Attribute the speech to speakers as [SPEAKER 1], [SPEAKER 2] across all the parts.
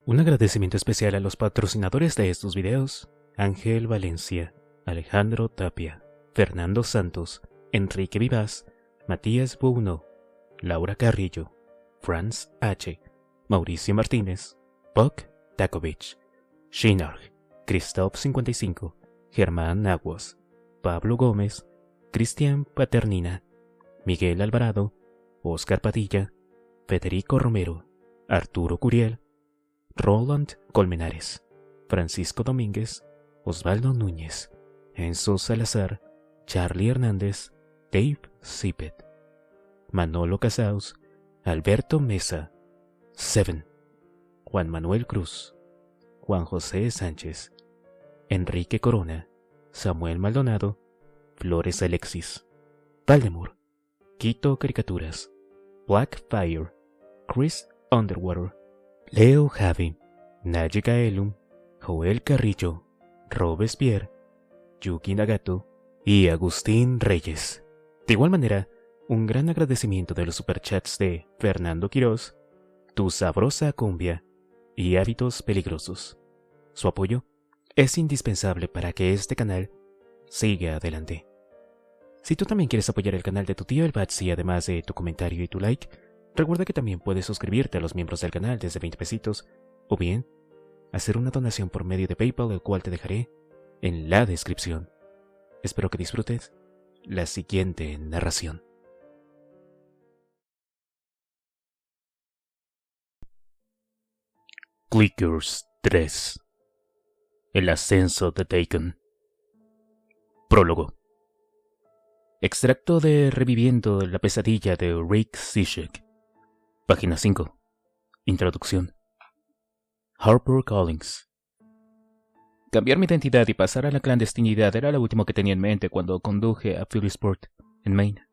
[SPEAKER 1] Un agradecimiento especial a los patrocinadores de estos videos: Ángel Valencia, Alejandro Tapia, Fernando Santos, Enrique Vivas, Matías Buno, Laura Carrillo, Franz H., Mauricio Martínez, Puck Takovich, Shinarg, Christoph 55, Germán Aguas, Pablo Gómez, Cristian Paternina, Miguel Alvarado, Oscar Padilla, Federico Romero, Arturo Curiel, Roland Colmenares, Francisco Domínguez, Osvaldo Núñez, Enzo Salazar, Charlie Hernández, Dave Zippet, Manolo Casaus, Alberto Mesa, Seven, Juan Manuel Cruz, Juan José Sánchez, Enrique Corona, Samuel Maldonado, Flores Alexis, Valdemur, Quito Caricaturas, Blackfire, Chris Underwater, Leo Javi, Naye Gaelum, Joel Carrillo, Robespierre, Yuki Nagato y Agustín Reyes. De igual manera, un gran agradecimiento de los superchats de Fernando Quirós, Tu Sabrosa Cumbia y Hábitos Peligrosos. Su apoyo es indispensable para que este canal siga adelante. Si tú también quieres apoyar el canal de tu tío el Batsy, además de tu comentario y tu like, recuerda que también puedes suscribirte a los miembros del canal desde 20 pesitos, o bien hacer una donación por medio de PayPal, el cual te dejaré en la descripción. Espero que disfrutes la siguiente narración. Clickers 3. El ascenso de Dagon. Prólogo. Extracto de Reviviendo la pesadilla de Rick Zizek. Página 5. Introducción. Harper Collins. Cambiar mi identidad y pasar a la clandestinidad era lo último que tenía en mente cuando conduje a Philipsport, en Maine,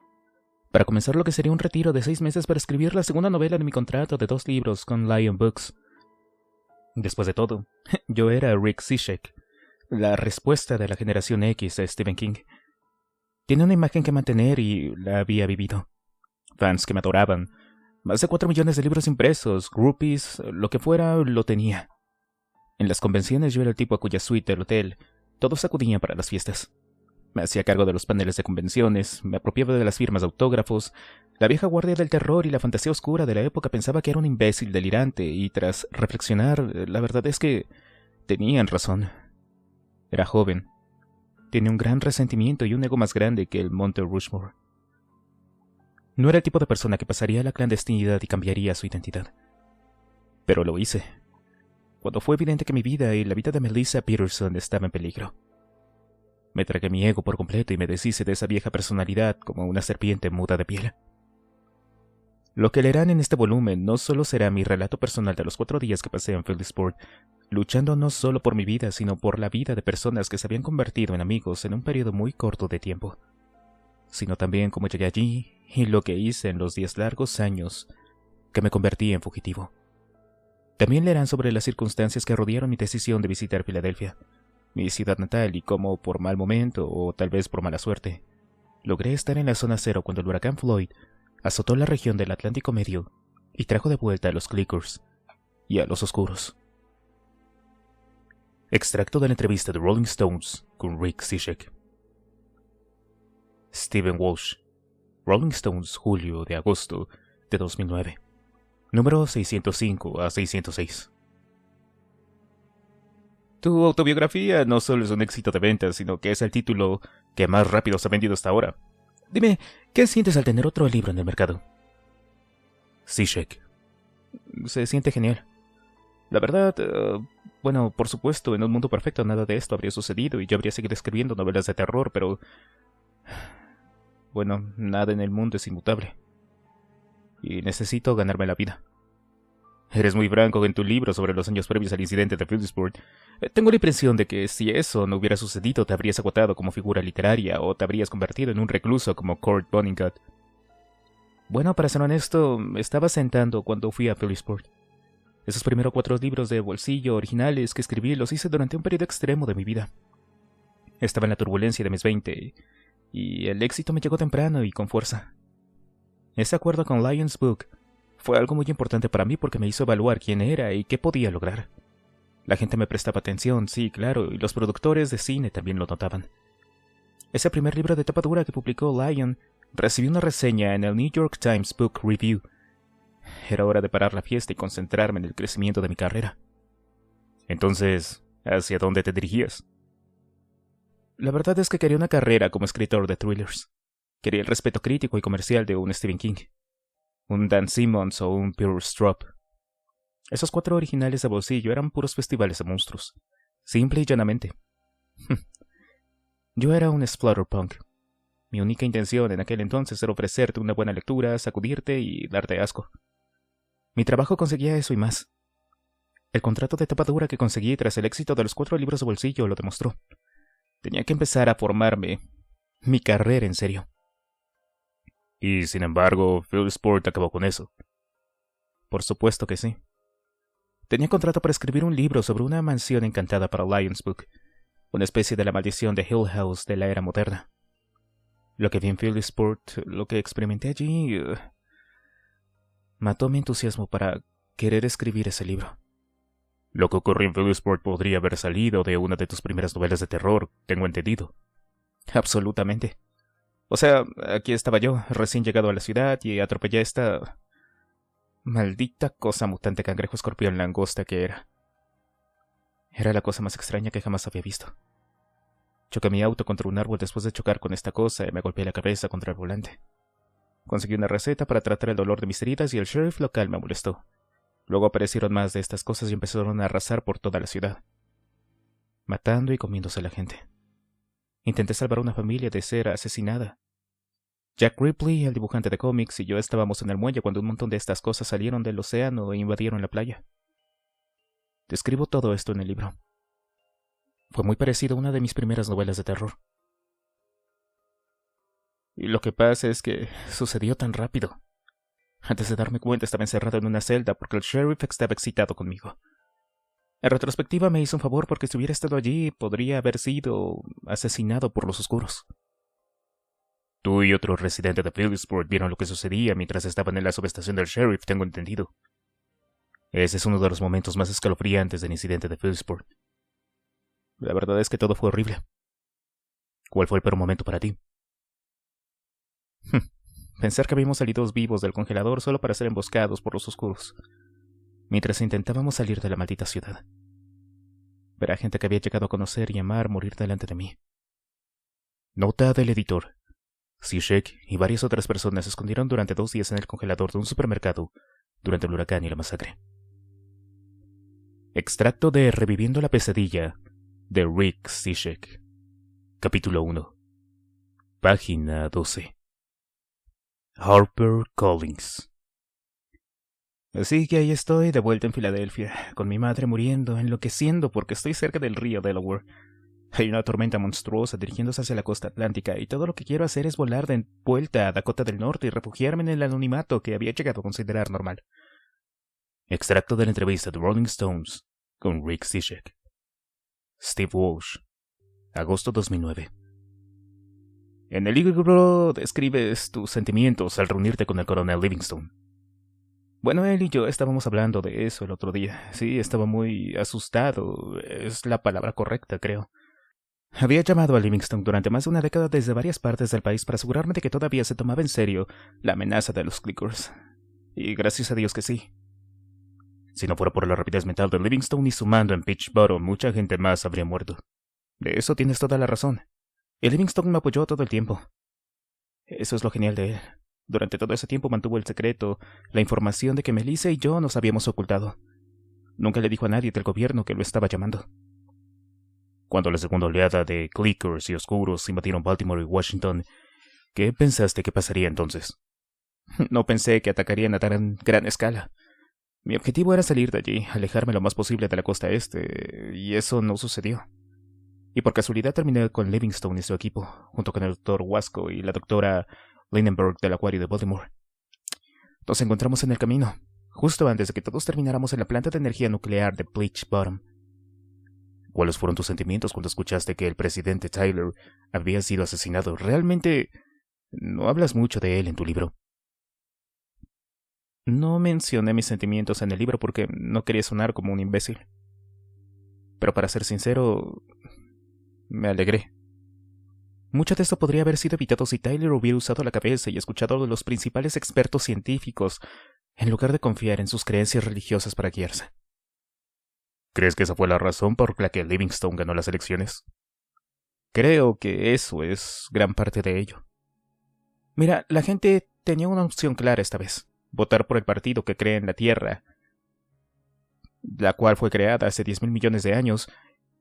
[SPEAKER 1] para comenzar lo que sería un retiro de 6 meses para escribir la segunda novela de mi contrato de 2 libros con Lion Books. Después de todo, yo era Rick Zizek, la respuesta de la generación X a Stephen King. Tiene una imagen que mantener y la había vivido. Fans que me adoraban, más de 4 millones de libros impresos, groupies, lo que fuera, lo tenía. En las convenciones yo era el tipo a cuya suite del hotel todos acudían para las fiestas. Me hacía cargo de los paneles de convenciones, me apropiaba de las firmas de autógrafos. La vieja guardia del terror y la fantasía oscura de la época pensaba que era un imbécil delirante y tras reflexionar, la verdad es que tenían razón. Era joven. Tenía un gran resentimiento y un ego más grande que el Monte Rushmore. No era el tipo de persona que pasaría a la clandestinidad y cambiaría su identidad. Pero lo hice, cuando fue evidente que mi vida y la vida de Melissa Peterson estaba en peligro. Me tragué mi ego por completo y me deshice de esa vieja personalidad como una serpiente muda de piel. Lo que leerán en este volumen no solo será mi relato personal de los 4 días que pasé en Philipsport, luchando no solo por mi vida, sino por la vida de personas que se habían convertido en amigos en un periodo muy corto de tiempo, sino también cómo llegué allí y lo que hice en los 10 largos años que me convertí en fugitivo. También leerán sobre las circunstancias que rodearon mi decisión de visitar Filadelfia, mi ciudad natal, y cómo por mal momento, o tal vez por mala suerte, logré estar en la zona cero cuando el huracán Floyd azotó la región del Atlántico Medio y trajo de vuelta a los Clickers y a los oscuros. Extracto de la entrevista de Rolling Stones con Rick Zizek. Stephen Walsh, Rolling Stones, julio de agosto de 2009. Número 605 a 606. Tu autobiografía no solo es un éxito de ventas, sino que es el título que más rápido se ha vendido hasta ahora. Dime, ¿qué sientes al tener otro libro en el mercado? Zizek. Se siente genial. La verdad, bueno, por supuesto, en un mundo perfecto nada de esto habría sucedido y yo habría seguido escribiendo novelas de terror, pero... bueno, nada en el mundo es inmutable. Y necesito ganarme la vida. Eres muy franco en tu libro sobre los años previos al incidente de Philipsport. Tengo la impresión de que si eso no hubiera sucedido te habrías agotado como figura literaria o te habrías convertido en un recluso como Kurt Vonnegut. Bueno, para ser honesto, estaba sentando cuando fui a Philipsport. Esos primeros 4 libros de bolsillo originales que escribí los hice durante un periodo extremo de mi vida. Estaba en la turbulencia de mis 20 y el éxito me llegó temprano y con fuerza. Ese acuerdo con Lions Book Fue algo muy importante para mí porque me hizo evaluar quién era y qué podía lograr. La gente me prestaba atención, sí, claro, y los productores de cine también lo notaban. Ese primer libro de tapa dura que publicó Lion recibió una reseña en el New York Times Book Review. Era hora de parar la fiesta y concentrarme en el crecimiento de mi carrera. Entonces, ¿hacia dónde te dirigías? La verdad es que quería una carrera como escritor de thrillers. Quería el respeto crítico y comercial de un Stephen King, un Dan Simmons o un Peter Straub. Esos 4 originales de bolsillo eran puros festivales de monstruos. Simple y llanamente. Yo era un splatterpunk. Mi única intención en aquel entonces era ofrecerte una buena lectura, sacudirte y darte asco. Mi trabajo conseguía eso y más. El contrato de tapa dura que conseguí tras el éxito de los 4 libros de bolsillo lo demostró. Tenía que empezar a formarme mi carrera en serio. Y sin embargo, Phil Sport acabó con eso. Por supuesto que sí. Tenía contrato para escribir un libro sobre una mansión encantada para Lions Book, una especie de la maldición de Hill House de la era moderna. Lo que vi en Phil Sport, lo que experimenté allí, mató mi entusiasmo para querer escribir ese libro. Lo que ocurrió en Phil Sport podría haber salido de una de tus primeras novelas de terror, tengo entendido. Absolutamente. O sea, aquí estaba yo, recién llegado a la ciudad, y atropellé a esta maldita cosa mutante cangrejo escorpión langosta que era. Era la cosa más extraña que jamás había visto. Choqué mi auto contra un árbol después de chocar con esta cosa y me golpeé la cabeza contra el volante. Conseguí una receta para tratar el dolor de mis heridas y el sheriff local me molestó. Luego aparecieron más de estas cosas y empezaron a arrasar por toda la ciudad, matando y comiéndose a la gente. Intenté salvar a una familia de ser asesinada. Jack Ripley, el dibujante de cómics, y yo estábamos en el muelle cuando un montón de estas cosas salieron del océano e invadieron la playa. Describo todo esto en el libro. Fue muy parecido a una de mis primeras novelas de terror. Y lo que pasa es que sucedió tan rápido. Antes de darme cuenta estaba encerrado en una celda porque el sheriff estaba excitado conmigo. En retrospectiva me hizo un favor porque si hubiera estado allí podría haber sido asesinado por los oscuros. Tú y otro residente de Phillipsport vieron lo que sucedía mientras estaban en la subestación del sheriff, tengo entendido. Ese es uno de los momentos más escalofriantes del incidente de Phillipsport. La verdad es que todo fue horrible. ¿Cuál fue el peor momento para ti? Pensar que habíamos salido vivos del congelador solo para ser emboscados por los oscuros, mientras intentábamos salir de la maldita ciudad. Ver a gente que había llegado a conocer y amar morir delante de mí. Nota del editor. Zizek y varias otras personas se escondieron durante 2 días en el congelador de un supermercado durante el huracán y la masacre. Extracto de Reviviendo la pesadilla de Rick Zizek. Capítulo 1. Página 12. Harper Collins. Así que ahí estoy, de vuelta en Filadelfia, con mi madre muriendo, enloqueciendo porque estoy cerca del río Delaware. Hay una tormenta monstruosa dirigiéndose hacia la costa atlántica y todo lo que quiero hacer es volar de vuelta a Dakota del Norte y refugiarme en el anonimato que había llegado a considerar normal. Extracto de la entrevista de Rolling Stones con Rick Zizek. Steve Walsh. Agosto 2009. En el libro describes tus sentimientos al reunirte con el coronel Livingston. Bueno, él y yo estábamos hablando de eso el otro día. Sí, estaba muy asustado. Es la palabra correcta, creo. Había llamado a Livingston durante más de una década desde varias partes del país para asegurarme de que todavía se tomaba en serio la amenaza de los clickers. Y gracias a Dios que sí. Si no fuera por la rapidez mental de Livingston y su mando en Pitch Bottom, mucha gente más habría muerto. De eso tienes toda la razón. Y Livingston me apoyó todo el tiempo. Eso es lo genial de él. Durante todo ese tiempo mantuvo el secreto, la información de que Melissa y yo nos habíamos ocultado. Nunca le dijo a nadie del gobierno que lo estaba llamando. Cuando la segunda oleada de clickers y oscuros invadieron Baltimore y Washington, ¿qué pensaste que pasaría entonces? No pensé que atacarían a tan gran escala. Mi objetivo era salir de allí, alejarme lo más posible de la costa este, y eso no sucedió. Y por casualidad terminé con Livingston y su equipo, junto con el Dr. Wasco y la Dra. Lindenberg del acuario de Baltimore. Nos encontramos en el camino, justo antes de que todos termináramos en la planta de energía nuclear de Bleach Bottom. ¿Cuáles fueron tus sentimientos cuando escuchaste que el presidente Tyler había sido asesinado? Realmente no hablas mucho de él en tu libro. No mencioné mis sentimientos en el libro porque no quería sonar como un imbécil. Pero para ser sincero, me alegré. Mucho de esto podría haber sido evitado si Tyler hubiera usado la cabeza y escuchado a los principales expertos científicos, en lugar de confiar en sus creencias religiosas para guiarse. ¿Crees que esa fue la razón por la que Livingstone ganó las elecciones? Creo que eso es gran parte de ello. Mira, la gente tenía una opción clara esta vez: votar por el partido que cree en la Tierra, la cual fue creada hace 10.000 millones de años,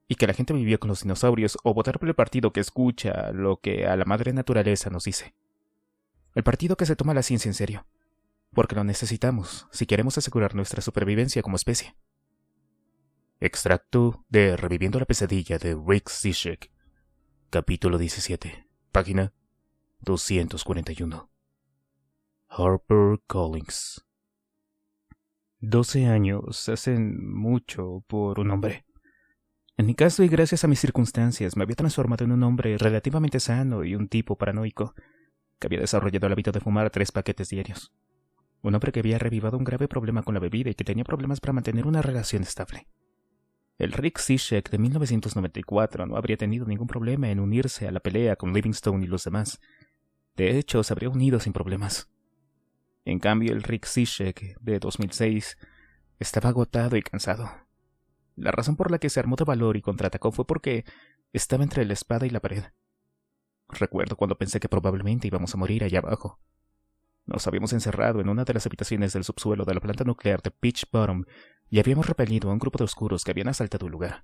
[SPEAKER 1] y que la gente vivió con los dinosaurios, o votar por el partido que escucha lo que a la madre naturaleza nos dice. El partido que se toma la ciencia en serio, porque lo necesitamos si queremos asegurar nuestra supervivencia como especie. Extracto de Reviviendo la pesadilla de Rick Zizek, capítulo 17, página 241. HarperCollins. 12 años hacen mucho por un hombre. En mi caso, y gracias a mis circunstancias, me había transformado en un hombre relativamente sano y un tipo paranoico, que había desarrollado el hábito de fumar 3 paquetes diarios. Un hombre que había revivado un grave problema con la bebida y que tenía problemas para mantener una relación estable. El Rick Zizek de 1994 no habría tenido ningún problema en unirse a la pelea con Livingstone y los demás. De hecho, se habría unido sin problemas. En cambio, el Rick Zizek de 2006 estaba agotado y cansado. La razón por la que se armó de valor y contraatacó fue porque estaba entre la espada y la pared. Recuerdo cuando pensé que probablemente íbamos a morir allá abajo. Nos habíamos encerrado en una de las habitaciones del subsuelo de la planta nuclear de Peach Bottom y habíamos repelido a un grupo de oscuros que habían asaltado el lugar.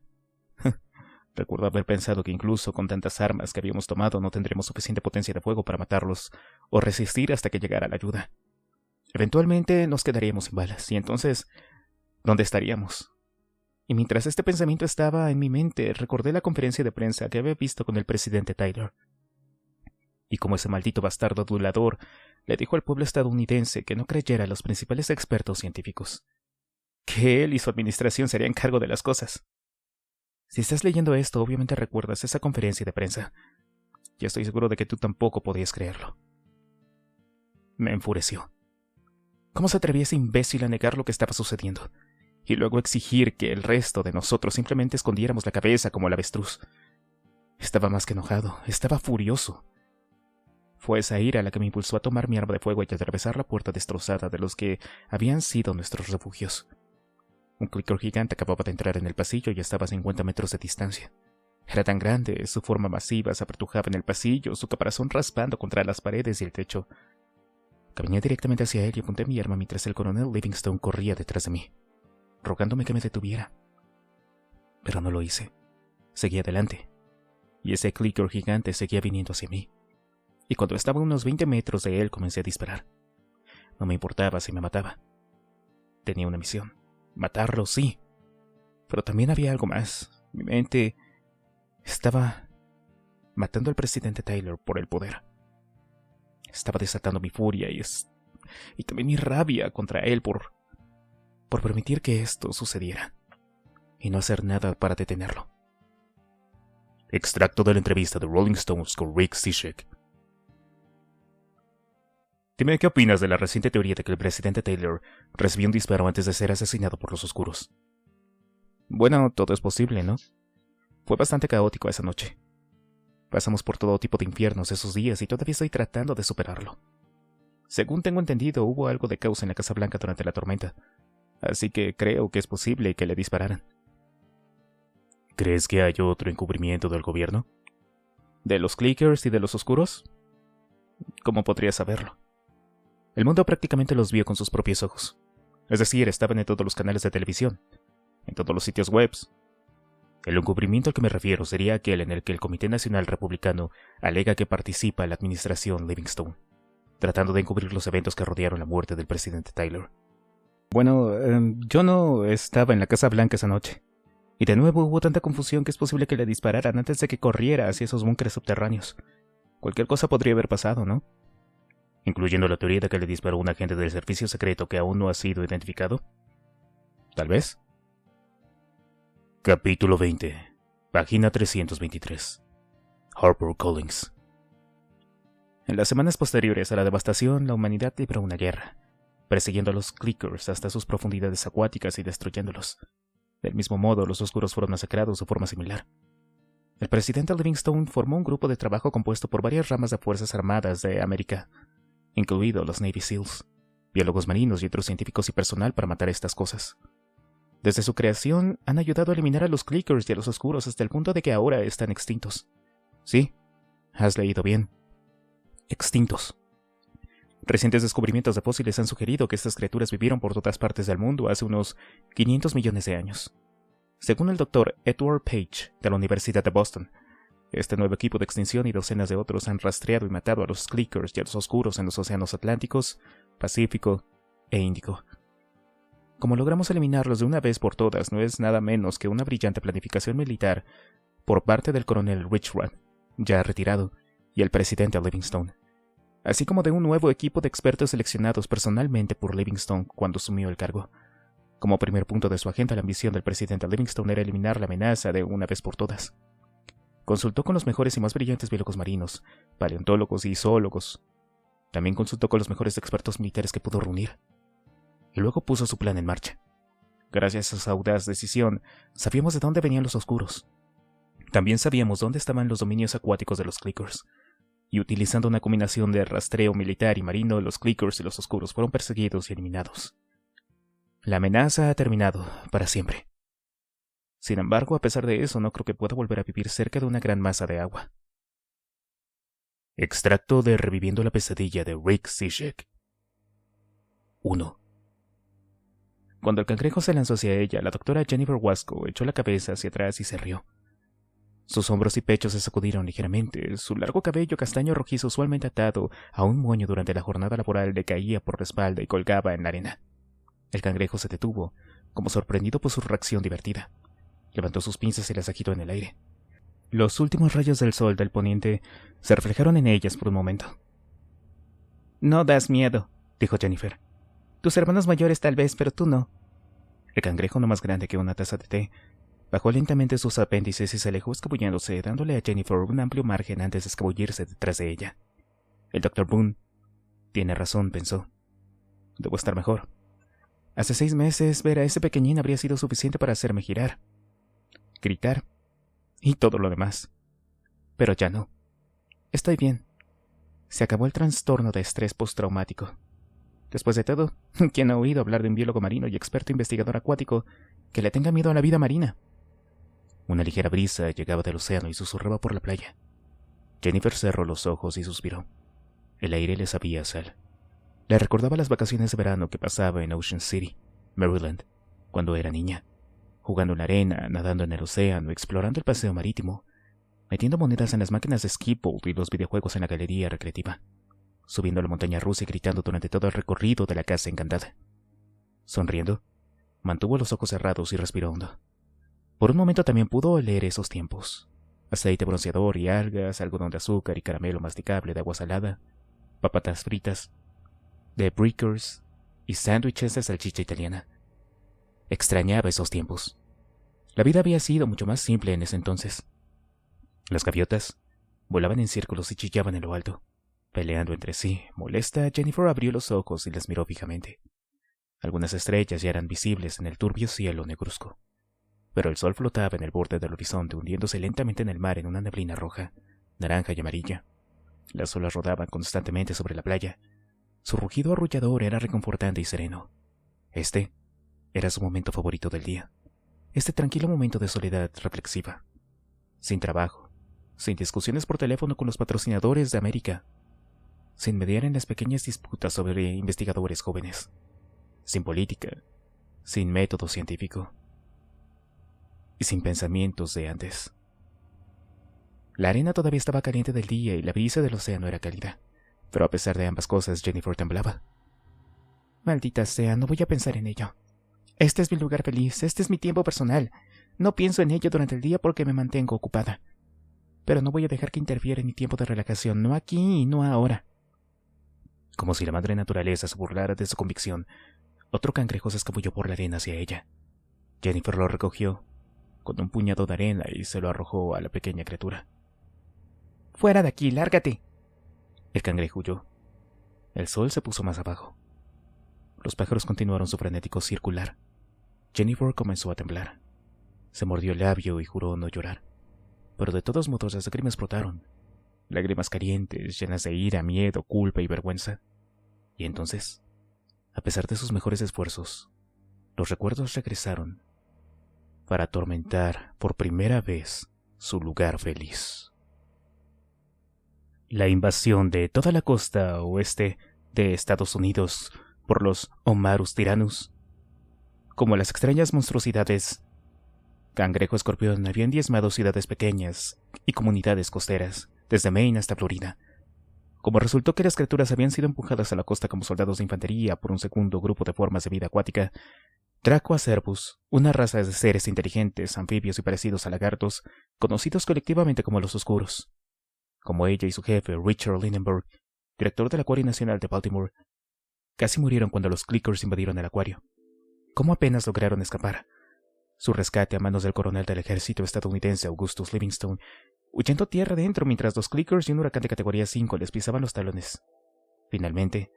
[SPEAKER 1] Recuerdo haber pensado que incluso con tantas armas que habíamos tomado no tendríamos suficiente potencia de fuego para matarlos o resistir hasta que llegara la ayuda. Eventualmente nos quedaríamos sin balas, y entonces, ¿dónde estaríamos? Y mientras este pensamiento estaba en mi mente, recordé la conferencia de prensa que había visto con el presidente Tyler. Y como ese maldito bastardo adulador le dijo al pueblo estadounidense que no creyera a los principales expertos científicos, que él y su administración se harían cargo de las cosas. Si estás leyendo esto, obviamente recuerdas esa conferencia de prensa. Y estoy seguro de que tú tampoco podías creerlo. Me enfureció. ¿Cómo se atrevía ese imbécil a negar lo que estaba sucediendo? Y luego exigir que el resto de nosotros simplemente escondiéramos la cabeza como el avestruz. Estaba más que enojado, estaba furioso. Fue esa ira la que me impulsó a tomar mi arma de fuego y a atravesar la puerta destrozada de los que habían sido nuestros refugios. Un clicker gigante acababa de entrar en el pasillo y estaba a 50 metros de distancia. Era tan grande, su forma masiva se apretujaba en el pasillo, su caparazón raspando contra las paredes y el techo. Caminé directamente hacia él y apunté mi arma mientras el coronel Livingstone corría detrás de mí, rogándome que me detuviera. Pero no lo hice. Seguí adelante, y ese clicker gigante seguía viniendo hacia mí. Y cuando estaba a unos 20 metros de él comencé a disparar. No me importaba si me mataba. Tenía una misión: matarlo, sí. Pero también había algo más. Mi mente estaba matando al presidente Tyler por el poder. Estaba desatando mi furia y también mi rabia contra él por permitir que esto sucediera y no hacer nada para detenerlo. Extracto de la entrevista de Rolling Stones con Rick Zizek. Dime qué opinas de la reciente teoría de que el presidente Taylor recibió un disparo antes de ser asesinado por los oscuros. Bueno, todo es posible, ¿no? Fue bastante caótico esa noche. Pasamos por todo tipo de infiernos esos días y todavía estoy tratando de superarlo. Según tengo entendido, hubo algo de caos en la Casa Blanca durante la tormenta, así que creo que es posible que le dispararan. ¿Crees que hay otro encubrimiento del gobierno? ¿De los clickers y de los oscuros? ¿Cómo podría saberlo? El mundo prácticamente los vio con sus propios ojos. Es decir, estaban en todos los canales de televisión, en todos los sitios webs. El encubrimiento al que me refiero sería aquel en el que el Comité Nacional Republicano alega que participa la administración Livingstone, tratando de encubrir los eventos que rodearon la muerte del presidente Tyler. Bueno, yo no estaba en la Casa Blanca esa noche. Y de nuevo hubo tanta confusión que es posible que le dispararan antes de que corriera hacia esos búnkeres subterráneos. Cualquier cosa podría haber pasado, ¿no? Incluyendo la teoría de que le disparó un agente del servicio secreto que aún no ha sido identificado. ¿Tal vez? Capítulo 20, página 323. HarperCollins. En las semanas posteriores a la devastación, la humanidad libró una guerra, persiguiendo a los clickers hasta sus profundidades acuáticas y destruyéndolos. Del mismo modo, los oscuros fueron masacrados de forma similar. El presidente Livingstone formó un grupo de trabajo compuesto por varias ramas de Fuerzas Armadas de América, incluidos los Navy SEALs, biólogos marinos y otros científicos y personal para matar estas cosas. Desde su creación, han ayudado a eliminar a los clickers y a los oscuros hasta el punto de que ahora están extintos. Sí, has leído bien. Extintos. Recientes descubrimientos de fósiles han sugerido que estas criaturas vivieron por todas partes del mundo hace unos 500 millones de años. Según el Dr. Edward Page, de la Universidad de Boston, este nuevo equipo de extinción y docenas de otros han rastreado y matado a los clickers y a los oscuros en los océanos Atlánticos, Pacífico e Índico. Como logramos eliminarlos de una vez por todas, no es nada menos que una brillante planificación militar por parte del coronel Richrod, ya retirado, y el presidente Livingstone, así como de un nuevo equipo de expertos seleccionados personalmente por Livingstone cuando asumió el cargo. Como primer punto de su agenda, la ambición del presidente Livingstone era eliminar la amenaza de una vez por todas. Consultó con los mejores y más brillantes biólogos marinos, paleontólogos y zoólogos. También consultó con los mejores expertos militares que pudo reunir. Y luego puso su plan en marcha. Gracias a esa audaz decisión, sabíamos de dónde venían los oscuros. También sabíamos dónde estaban los dominios acuáticos de los clickers. Y utilizando una combinación de rastreo militar y marino, los clickers y los oscuros fueron perseguidos y eliminados. La amenaza ha terminado para siempre. Sin embargo, a pesar de eso, no creo que pueda volver a vivir cerca de una gran masa de agua. Extracto de Reviviendo la pesadilla de Rick Zizek. 1. Cuando el cangrejo se lanzó hacia ella, la doctora Jennifer Wasco echó la cabeza hacia atrás y se rió. Sus hombros y pechos se sacudieron ligeramente, su largo cabello castaño rojizo usualmente atado a un moño durante la jornada laboral le caía por la espalda y colgaba en la arena. El cangrejo se detuvo, como sorprendido por su reacción divertida. Levantó sus pinzas y las agitó en el aire. Los últimos rayos del sol del poniente se reflejaron en ellas por un momento. «No das miedo», dijo Jennifer. «Tus hermanos mayores tal vez, pero tú no». El cangrejo, no más grande que una taza de té, bajó lentamente sus apéndices y se alejó escabulléndose, dándole a Jennifer un amplio margen antes de escabullirse detrás de ella. El Dr. Boone tiene razón, pensó. Debo estar mejor. Hace 6 meses, ver a ese pequeñín habría sido suficiente para hacerme girar, gritar y todo lo demás. Pero ya no. Estoy bien. Se acabó el trastorno de estrés postraumático. Después de todo, ¿quién ha oído hablar de un biólogo marino y experto investigador acuático que le tenga miedo a la vida marina? Una ligera brisa llegaba del océano y susurraba por la playa. Jennifer cerró los ojos y suspiró. El aire le sabía a sal. Le recordaba las vacaciones de verano que pasaba en Ocean City, Maryland, cuando era niña, jugando en la arena, nadando en el océano, explorando el paseo marítimo, metiendo monedas en las máquinas de skee-ball y los videojuegos en la galería recreativa, subiendo a la montaña rusa y gritando durante todo el recorrido de la casa encantada. Sonriendo, mantuvo los ojos cerrados y respiró hondo. Por un momento también pudo oler esos tiempos. Aceite bronceador y algas, algodón de azúcar y caramelo masticable de agua salada, patatas fritas, de breakers y sándwiches de salchicha italiana. Extrañaba esos tiempos. La vida había sido mucho más simple en ese entonces. Las gaviotas volaban en círculos y chillaban en lo alto, peleando entre sí. Molesta, Jennifer abrió los ojos y las miró fijamente. Algunas estrellas ya eran visibles en el turbio cielo negruzco, pero el sol flotaba en el borde del horizonte, hundiéndose lentamente en el mar en una neblina roja, naranja y amarilla. Las olas rodaban constantemente sobre la playa. Su rugido arrullador era reconfortante y sereno. Este era su momento favorito del día. Este tranquilo momento de soledad reflexiva. Sin trabajo, sin discusiones por teléfono con los patrocinadores de América, sin mediar en las pequeñas disputas sobre investigadores jóvenes, sin política, sin método científico y sin pensamientos de antes. La arena todavía estaba caliente del día y la brisa del océano era cálida. Pero a pesar de ambas cosas, Jennifer temblaba. Maldita sea, no voy a pensar en ello. Este es mi lugar feliz, este es mi tiempo personal. No pienso en ello durante el día porque me mantengo ocupada. Pero no voy a dejar que interfiera en mi tiempo de relajación, no aquí y no ahora. Como si la madre naturaleza se burlara de su convicción, otro cangrejo se escabulló por la arena hacia ella. Jennifer lo recogió con un puñado de arena y se lo arrojó a la pequeña criatura. ¡Fuera de aquí, lárgate! El cangrejo huyó. El sol se puso más abajo. Los pájaros continuaron su frenético circular. Jennifer comenzó a temblar. Se mordió el labio y juró no llorar. Pero de todos modos las lágrimas brotaron. Lágrimas calientes, llenas de ira, miedo, culpa y vergüenza. Y entonces, a pesar de sus mejores esfuerzos, los recuerdos regresaron para atormentar por primera vez su lugar feliz. La invasión de toda la costa oeste de Estados Unidos por los Omarus Tyrannus, como las extrañas monstruosidades cangrejo escorpión, habían diezmado ciudades pequeñas y comunidades costeras, desde Maine hasta Florida. Como resultó que las criaturas habían sido empujadas a la costa como soldados de infantería por un segundo grupo de formas de vida acuática, Draco Acerbus, una raza de seres inteligentes, anfibios y parecidos a lagartos, conocidos colectivamente como los Oscuros. Como ella y su jefe, Richard Lindenberg, director del Acuario Nacional de Baltimore, casi murieron cuando los Clickers invadieron el acuario. ¿Cómo apenas lograron escapar? Su rescate a manos del coronel del ejército estadounidense Augustus Livingstone, huyendo tierra adentro mientras los Clickers y un huracán de categoría 5 les pisaban los talones. Finalmente,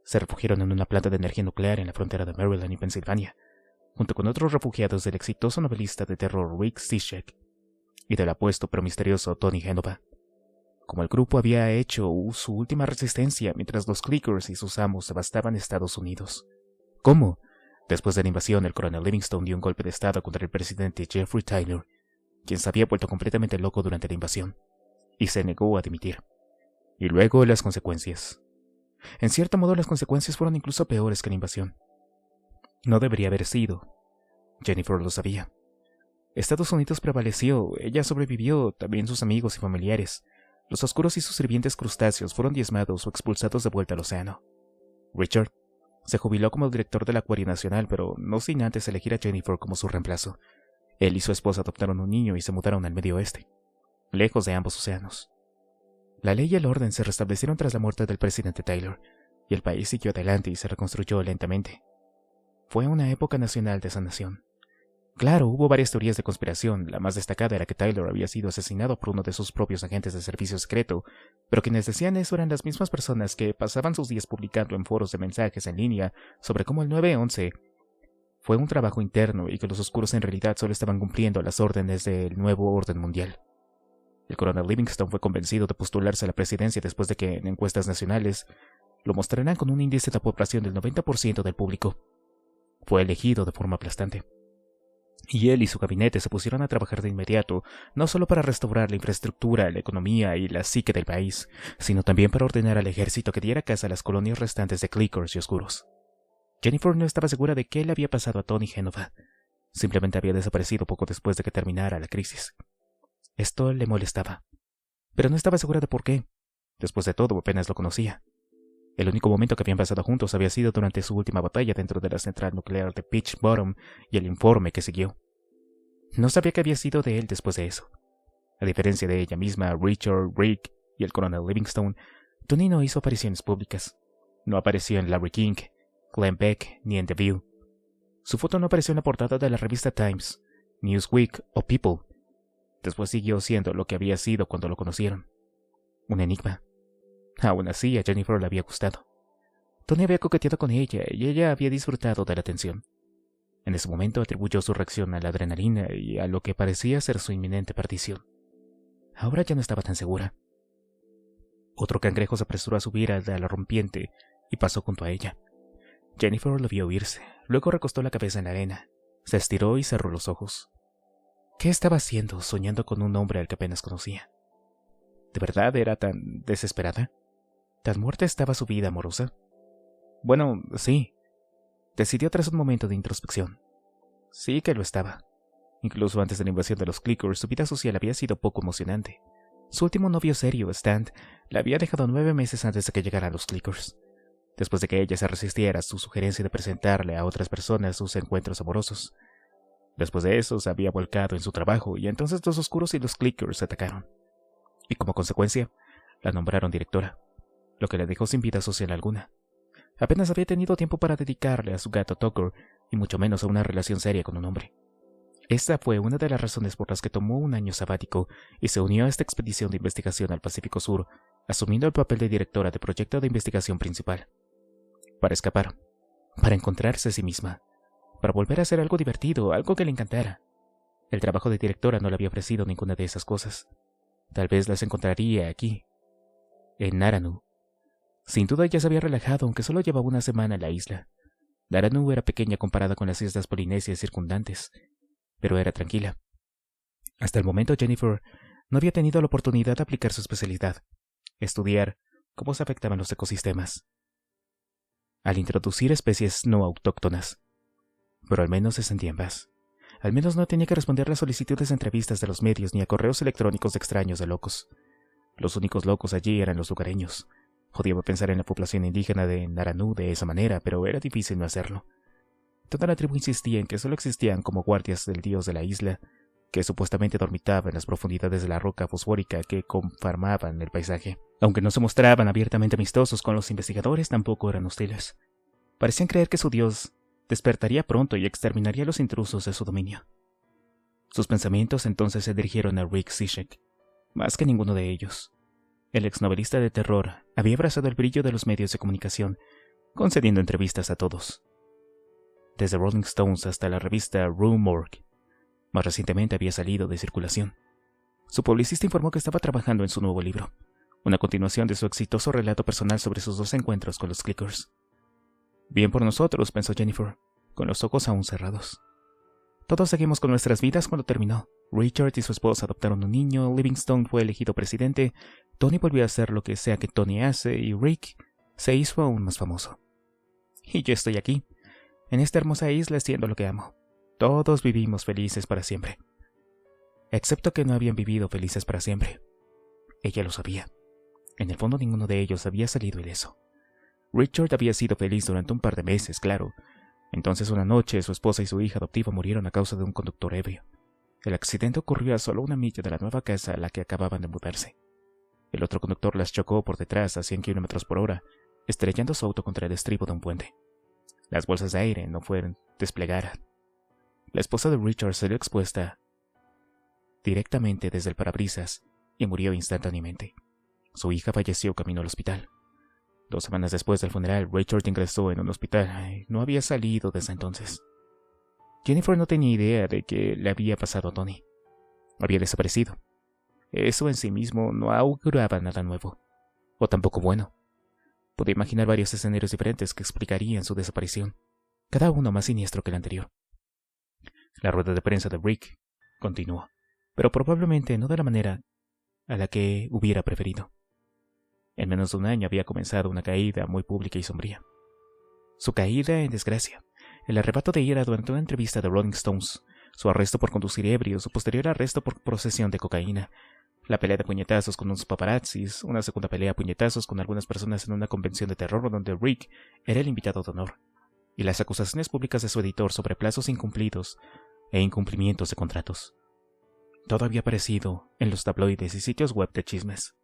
[SPEAKER 1] se refugiaron en una planta de energía nuclear en la frontera de Maryland y Pensilvania, junto con otros refugiados del exitoso novelista de terror Rick Zizek y del apuesto pero misterioso Tony Genova. Como el grupo había hecho su última resistencia mientras los Clickers y sus amos devastaban Estados Unidos. ¿Cómo? Después de la invasión, el coronel Livingstone dio un golpe de estado contra el presidente Jeffrey Tyler, quien se había vuelto completamente loco durante la invasión, y se negó a dimitir. Y luego las consecuencias. En cierto modo, las consecuencias fueron incluso peores que la invasión. No debería haber sido. Jennifer lo sabía. Estados Unidos prevaleció, ella sobrevivió, también sus amigos y familiares. Los oscuros y sus sirvientes crustáceos fueron diezmados o expulsados de vuelta al océano. Richard se jubiló como director del Acuario Nacional, pero no sin antes elegir a Jennifer como su reemplazo. Él y su esposa adoptaron un niño y se mudaron al Medio Oeste, lejos de ambos océanos. La ley y el orden se restablecieron tras la muerte del presidente Taylor, y el país siguió adelante y se reconstruyó lentamente. Fue una época nacional de sanación. Claro, hubo varias teorías de conspiración. La más destacada era que Taylor había sido asesinado por uno de sus propios agentes de servicio secreto, pero quienes decían eso eran las mismas personas que pasaban sus días publicando en foros de mensajes en línea sobre cómo el 9/11 fue un trabajo interno y que los oscuros en realidad solo estaban cumpliendo las órdenes del nuevo orden mundial. El coronel Livingstone fue convencido de postularse a la presidencia después de que, en encuestas nacionales, lo mostraran con un índice de aprobación del 90% del público. Fue elegido de forma aplastante. Y él y su gabinete se pusieron a trabajar de inmediato, no solo para restaurar la infraestructura, la economía y la psique del país, sino también para ordenar al ejército que diera caza a las colonias restantes de Clickers y Oscuros. Jennifer no estaba segura de qué le había pasado a Tony Genova. Simplemente había desaparecido poco después de que terminara la crisis. Esto le molestaba, pero no estaba segura de por qué. Después de todo, apenas lo conocía. El único momento que habían pasado juntos había sido durante su última batalla dentro de la central nuclear de Peach Bottom y el informe que siguió. No sabía qué había sido de él después de eso. A diferencia de ella misma, Richard, Rick y el coronel Livingstone, Tony no hizo apariciones públicas. No apareció en Larry King, Glenn Beck ni en The View. Su foto no apareció en la portada de la revista Times, Newsweek o People. Después siguió siendo lo que había sido cuando lo conocieron. Un enigma. Aún así, a Jennifer le había gustado. Tony había coqueteado con ella y ella había disfrutado de la atención. En ese momento atribuyó su reacción a la adrenalina y a lo que parecía ser su inminente perdición. Ahora ya no estaba tan segura. Otro cangrejo se apresuró a subir a la rompiente y pasó junto a ella. Jennifer lo vio huirse, luego recostó la cabeza en la arena, se estiró y cerró los ojos. ¿Qué estaba haciendo soñando con un hombre al que apenas conocía? ¿De verdad era tan desesperada? ¿Tan muerta estaba su vida amorosa? Bueno, sí. Decidió tras un momento de introspección. Sí que lo estaba. Incluso antes de la invasión de los Clickers, su vida social había sido poco emocionante. Su último novio serio, Stan, la había dejado 9 meses antes de que llegaran los Clickers, después de que ella se resistiera a su sugerencia de presentarle a otras personas sus encuentros amorosos. Después de eso, se había volcado en su trabajo y entonces los Oscuros y los Clickers se atacaron. Y como consecuencia, la nombraron directora, lo que la dejó sin vida social alguna. Apenas había tenido tiempo para dedicarle a su gato Tucker, y mucho menos a una relación seria con un hombre. Esta fue una de las razones por las que tomó un año sabático y se unió a esta expedición de investigación al Pacífico Sur, asumiendo el papel de directora de proyecto de investigación principal. Para escapar, para encontrarse a sí misma, para volver a hacer algo divertido, algo que le encantara. El trabajo de directora no le había ofrecido ninguna de esas cosas. Tal vez las encontraría aquí, en Naranu. Sin duda ya se había relajado, aunque solo llevaba una semana en la isla. Naranu era pequeña comparada con las islas polinesias circundantes, pero era tranquila. Hasta el momento Jennifer no había tenido la oportunidad de aplicar su especialidad, estudiar cómo se afectaban los ecosistemas, al introducir especies no autóctonas. Pero al menos se sentía en paz. Al menos no tenía que responder las solicitudes de entrevistas de los medios ni a correos electrónicos de extraños de locos. Los únicos locos allí eran los lugareños. Odiaba pensar en la población indígena de Naranu de esa manera, pero era difícil no hacerlo. Toda la tribu insistía en que solo existían como guardias del dios de la isla, que supuestamente dormitaba en las profundidades de la roca fosfórica que conformaban el paisaje. Aunque no se mostraban abiertamente amistosos con los investigadores, tampoco eran hostiles. Parecían creer que su dios despertaría pronto y exterminaría a los intrusos de su dominio. Sus pensamientos entonces se dirigieron a Rick Zizek, más que ninguno de ellos. El exnovelista de terror había abrazado el brillo de los medios de comunicación, concediendo entrevistas a todos. Desde Rolling Stones hasta la revista Rue Morgue. Más recientemente había salido de circulación. Su publicista informó que estaba trabajando en su nuevo libro, una continuación de su exitoso relato personal sobre sus 2 encuentros con los Clickers. Bien por nosotros, pensó Jennifer, con los ojos aún cerrados. Todos seguimos con nuestras vidas cuando terminó. Richard y su esposa adoptaron un niño, Livingstone fue elegido presidente, Tony volvió a hacer lo que sea que Tony hace y Rick se hizo aún más famoso. Y yo estoy aquí, en esta hermosa isla haciendo lo que amo. Todos vivimos felices para siempre. Excepto que no habían vivido felices para siempre. Ella lo sabía. En el fondo ninguno de ellos había salido ileso. Richard había sido feliz durante un par de meses, claro. Entonces una noche su esposa y su hija adoptiva murieron a causa de un conductor ebrio. El accidente ocurrió a solo 1 milla de la nueva casa a la que acababan de mudarse. El otro conductor las chocó por detrás a 100 km/h, estrellando su auto contra el estribo de un puente. Las bolsas de aire no fueron desplegadas. La esposa de Richard salió expuesta directamente desde el parabrisas y murió instantáneamente. Su hija falleció camino al hospital. 2 semanas después del funeral, Richard ingresó en un hospital y no había salido desde entonces. Jennifer no tenía idea de qué le había pasado a Tony. Había desaparecido. Eso en sí mismo no auguraba nada nuevo, o tampoco bueno. Podía imaginar varios escenarios diferentes que explicarían su desaparición, cada uno más siniestro que el anterior. La rueda de prensa de Rick continuó, pero probablemente no de la manera a la que hubiera preferido. En menos de 1 año había comenzado una caída muy pública y sombría. Su caída en desgracia, el arrebato de ira durante una entrevista de Rolling Stones, su arresto por conducir ebrio, su posterior arresto por posesión de cocaína, la pelea de puñetazos con unos paparazzis, una segunda pelea a puñetazos con algunas personas en una convención de terror donde Rick era el invitado de honor, y las acusaciones públicas de su editor sobre plazos incumplidos e incumplimientos de contratos. Todo había aparecido en los tabloides y sitios web de chismes.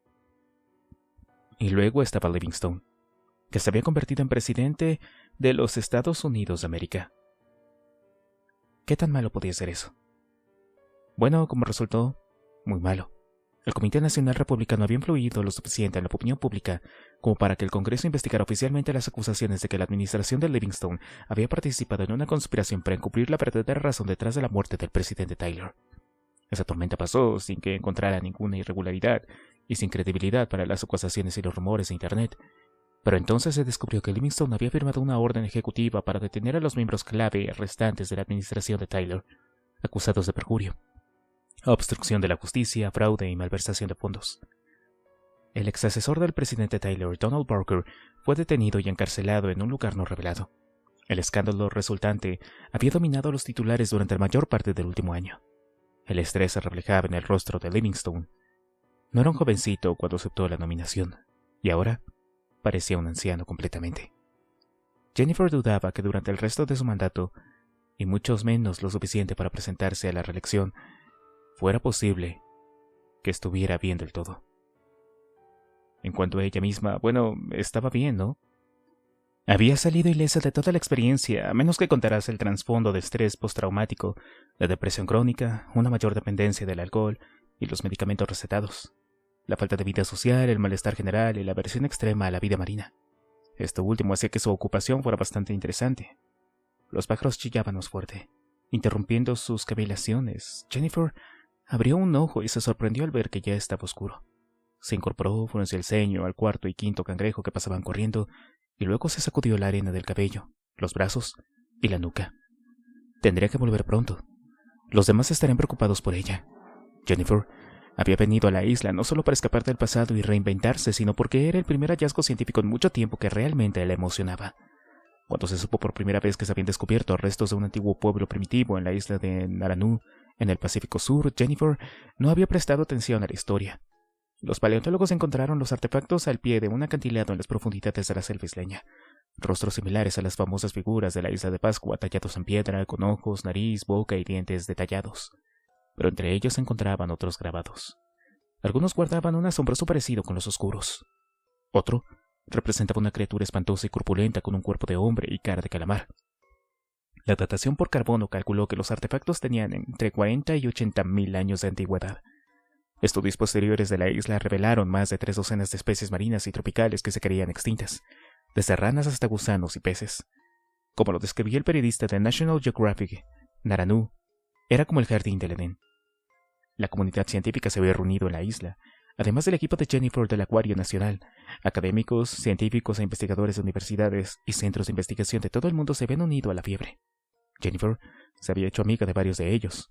[SPEAKER 1] Y luego estaba Livingstone, que se había convertido en presidente de los Estados Unidos de América. ¿Qué tan malo podía ser eso? Bueno, como resultó, muy malo. El Comité Nacional Republicano había influido lo suficiente en la opinión pública como para que el Congreso investigara oficialmente las acusaciones de que la administración de Livingstone había participado en una conspiración para encubrir la verdadera razón detrás de la muerte del presidente Tyler. Esa tormenta pasó sin que encontrara ninguna irregularidad y sin credibilidad para las acusaciones y los rumores de Internet. Pero entonces se descubrió que Livingstone había firmado una orden ejecutiva para detener a los miembros clave restantes de la administración de Tyler, acusados de perjurio, obstrucción de la justicia, fraude y malversación de fondos. El ex asesor del presidente Tyler, Donald Barker, fue detenido y encarcelado en un lugar no revelado. El escándalo resultante había dominado los titulares durante la mayor parte del último año. El estrés se reflejaba en el rostro de Livingstone. No era un jovencito cuando aceptó la nominación, y ahora parecía un anciano completamente. Jennifer dudaba que durante el resto de su mandato, y muchos menos lo suficiente para presentarse a la reelección, fuera posible que estuviera bien del todo. En cuanto a ella misma, bueno, estaba bien, ¿no? Había salido ilesa de toda la experiencia, a menos que contaras el trasfondo de estrés postraumático, la depresión crónica, una mayor dependencia del alcohol y los medicamentos recetados, la falta de vida social, el malestar general y la aversión extrema a la vida marina. Esto último hacía que su ocupación fuera bastante interesante. Los pájaros chillaban más fuerte, interrumpiendo sus cavilaciones. Jennifer abrió un ojo y se sorprendió al ver que ya estaba oscuro. Se incorporó, frunció el ceño al cuarto y quinto cangrejo que pasaban corriendo, y luego se sacudió la arena del cabello, los brazos y la nuca. Tendría que volver pronto. Los demás estarían preocupados por ella. Jennifer había venido a la isla no solo para escapar del pasado y reinventarse, sino porque era el primer hallazgo científico en mucho tiempo que realmente la emocionaba. Cuando se supo por primera vez que se habían descubierto restos de un antiguo pueblo primitivo en la isla de Naranú, en el Pacífico Sur, Jennifer no había prestado atención a la historia. Los paleontólogos encontraron los artefactos al pie de un acantilado en las profundidades de la selva isleña. Rostros similares a las famosas figuras de la isla de Pascua, tallados en piedra, con ojos, nariz, boca y dientes detallados. Pero entre ellos se encontraban otros grabados. Algunos guardaban un asombroso parecido con los oscuros. Otro representaba una criatura espantosa y corpulenta con un cuerpo de hombre y cara de calamar. La datación por carbono calculó que los artefactos tenían entre 40 y 80.000 años de antigüedad. Estudios posteriores de la isla revelaron más de 3 docenas de especies marinas y tropicales que se creían extintas, desde ranas hasta gusanos y peces. Como lo describió el periodista de National Geographic, Naranú era como el jardín del Edén. La comunidad científica se había reunido en la isla, además del equipo de Jennifer del Acuario Nacional. Académicos, científicos e investigadores de universidades y centros de investigación de todo el mundo se habían unido a la fiebre. Jennifer se había hecho amiga de varios de ellos.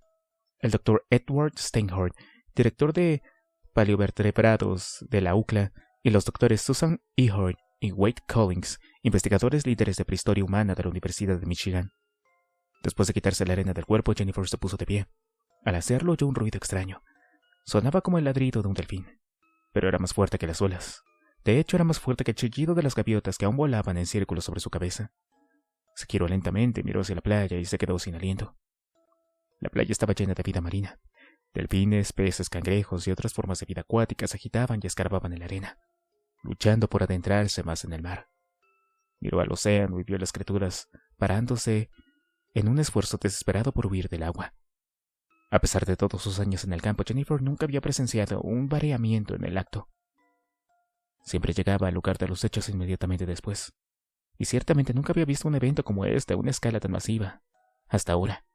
[SPEAKER 1] El Dr. Edward Steinhardt, director de paleovertebrados de la UCLA, y los doctores Susan Ehart y Wade Collins, investigadores líderes de prehistoria humana de la Universidad de Michigan. Después de quitarse la arena del cuerpo, Jennifer se puso de pie. Al hacerlo oyó un ruido extraño. Sonaba como el ladrido de un delfín, pero era más fuerte que las olas. De hecho, era más fuerte que el chillido de las gaviotas que aún volaban en círculos sobre su cabeza. Se giró lentamente, miró hacia la playa y se quedó sin aliento. La playa estaba llena de vida marina. Delfines, peces, cangrejos y otras formas de vida acuática se agitaban y escarbaban en la arena, luchando por adentrarse más en el mar. Miró al océano y vio a las criaturas parándose en un esfuerzo desesperado por huir del agua. A pesar de todos sus años en el campo, Jennifer nunca había presenciado un variamiento en el acto. Siempre llegaba al lugar de los hechos inmediatamente después, y ciertamente nunca había visto un evento como este a una escala tan masiva, hasta ahora.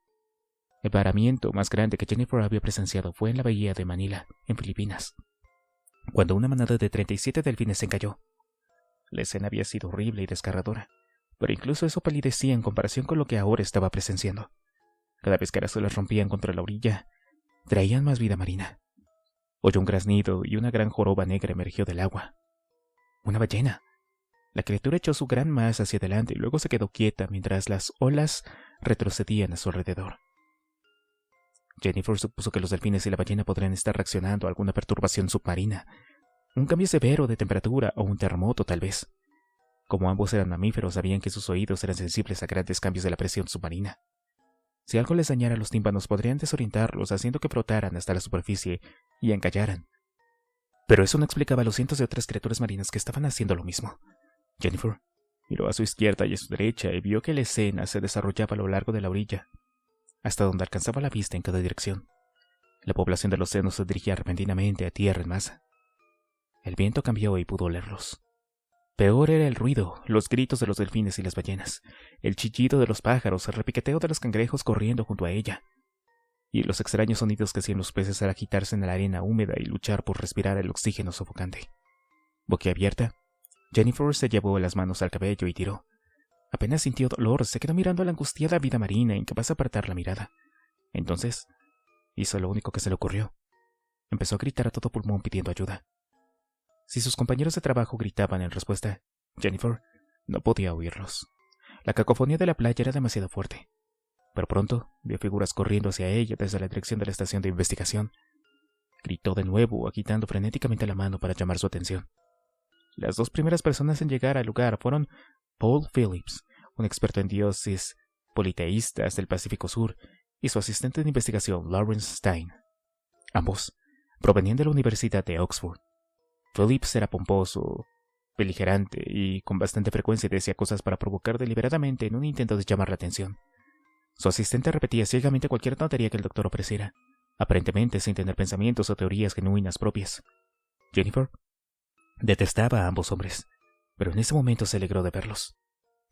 [SPEAKER 1] El varamiento más grande que Jennifer había presenciado fue en la bahía de Manila, en Filipinas, cuando una manada de 37 delfines se encalló. La escena había sido horrible y desgarradora, pero incluso eso palidecía en comparación con lo que ahora estaba presenciando. Cada vez que las olas rompían contra la orilla, traían más vida marina. Oyó un graznido y una gran joroba negra emergió del agua. ¡Una ballena! La criatura echó su gran masa hacia adelante y luego se quedó quieta mientras las olas retrocedían a su alrededor. Jennifer supuso que los delfines y la ballena podrían estar reaccionando a alguna perturbación submarina, un cambio severo de temperatura o un terremoto tal vez. Como ambos eran mamíferos, sabían que sus oídos eran sensibles a grandes cambios de la presión submarina. Si algo les dañara los tímpanos, podrían desorientarlos, haciendo que flotaran hasta la superficie y encallaran. Pero eso no explicaba a los cientos de otras criaturas marinas que estaban haciendo lo mismo. Jennifer miró a su izquierda y a su derecha y vio que la escena se desarrollaba a lo largo de la orilla, hasta donde alcanzaba la vista en cada dirección. La población del océano se dirigía repentinamente a tierra en masa. El viento cambió y pudo olerlos. Peor era el ruido, los gritos de los delfines y las ballenas, el chillido de los pájaros, el repiqueteo de los cangrejos corriendo junto a ella, y los extraños sonidos que hacían los peces al agitarse en la arena húmeda y luchar por respirar el oxígeno sofocante. Boquiabierta, Jennifer se llevó las manos al cabello y tiró. Apenas sintió dolor, se quedó mirando a la angustiada vida marina, incapaz de apartar la mirada. Entonces, hizo lo único que se le ocurrió. Empezó a gritar a todo pulmón pidiendo ayuda. Si sus compañeros de trabajo gritaban en respuesta, Jennifer no podía oírlos. La cacofonía de la playa era demasiado fuerte. Pero pronto vio figuras corriendo hacia ella desde la dirección de la estación de investigación. Gritó de nuevo, agitando frenéticamente la mano para llamar su atención. Las dos primeras personas en llegar al lugar fueron Paul Phillips, un experto en dioses politeístas del Pacífico Sur, y su asistente de investigación, Lawrence Stein. Ambos provenían de la Universidad de Oxford. Phillips era pomposo, beligerante y con bastante frecuencia decía cosas para provocar deliberadamente en un intento de llamar la atención. Su asistente repetía ciegamente cualquier tontería que el doctor ofreciera, aparentemente sin tener pensamientos o teorías genuinas propias. Jennifer detestaba a ambos hombres. pero en ese momento se alegró de verlos.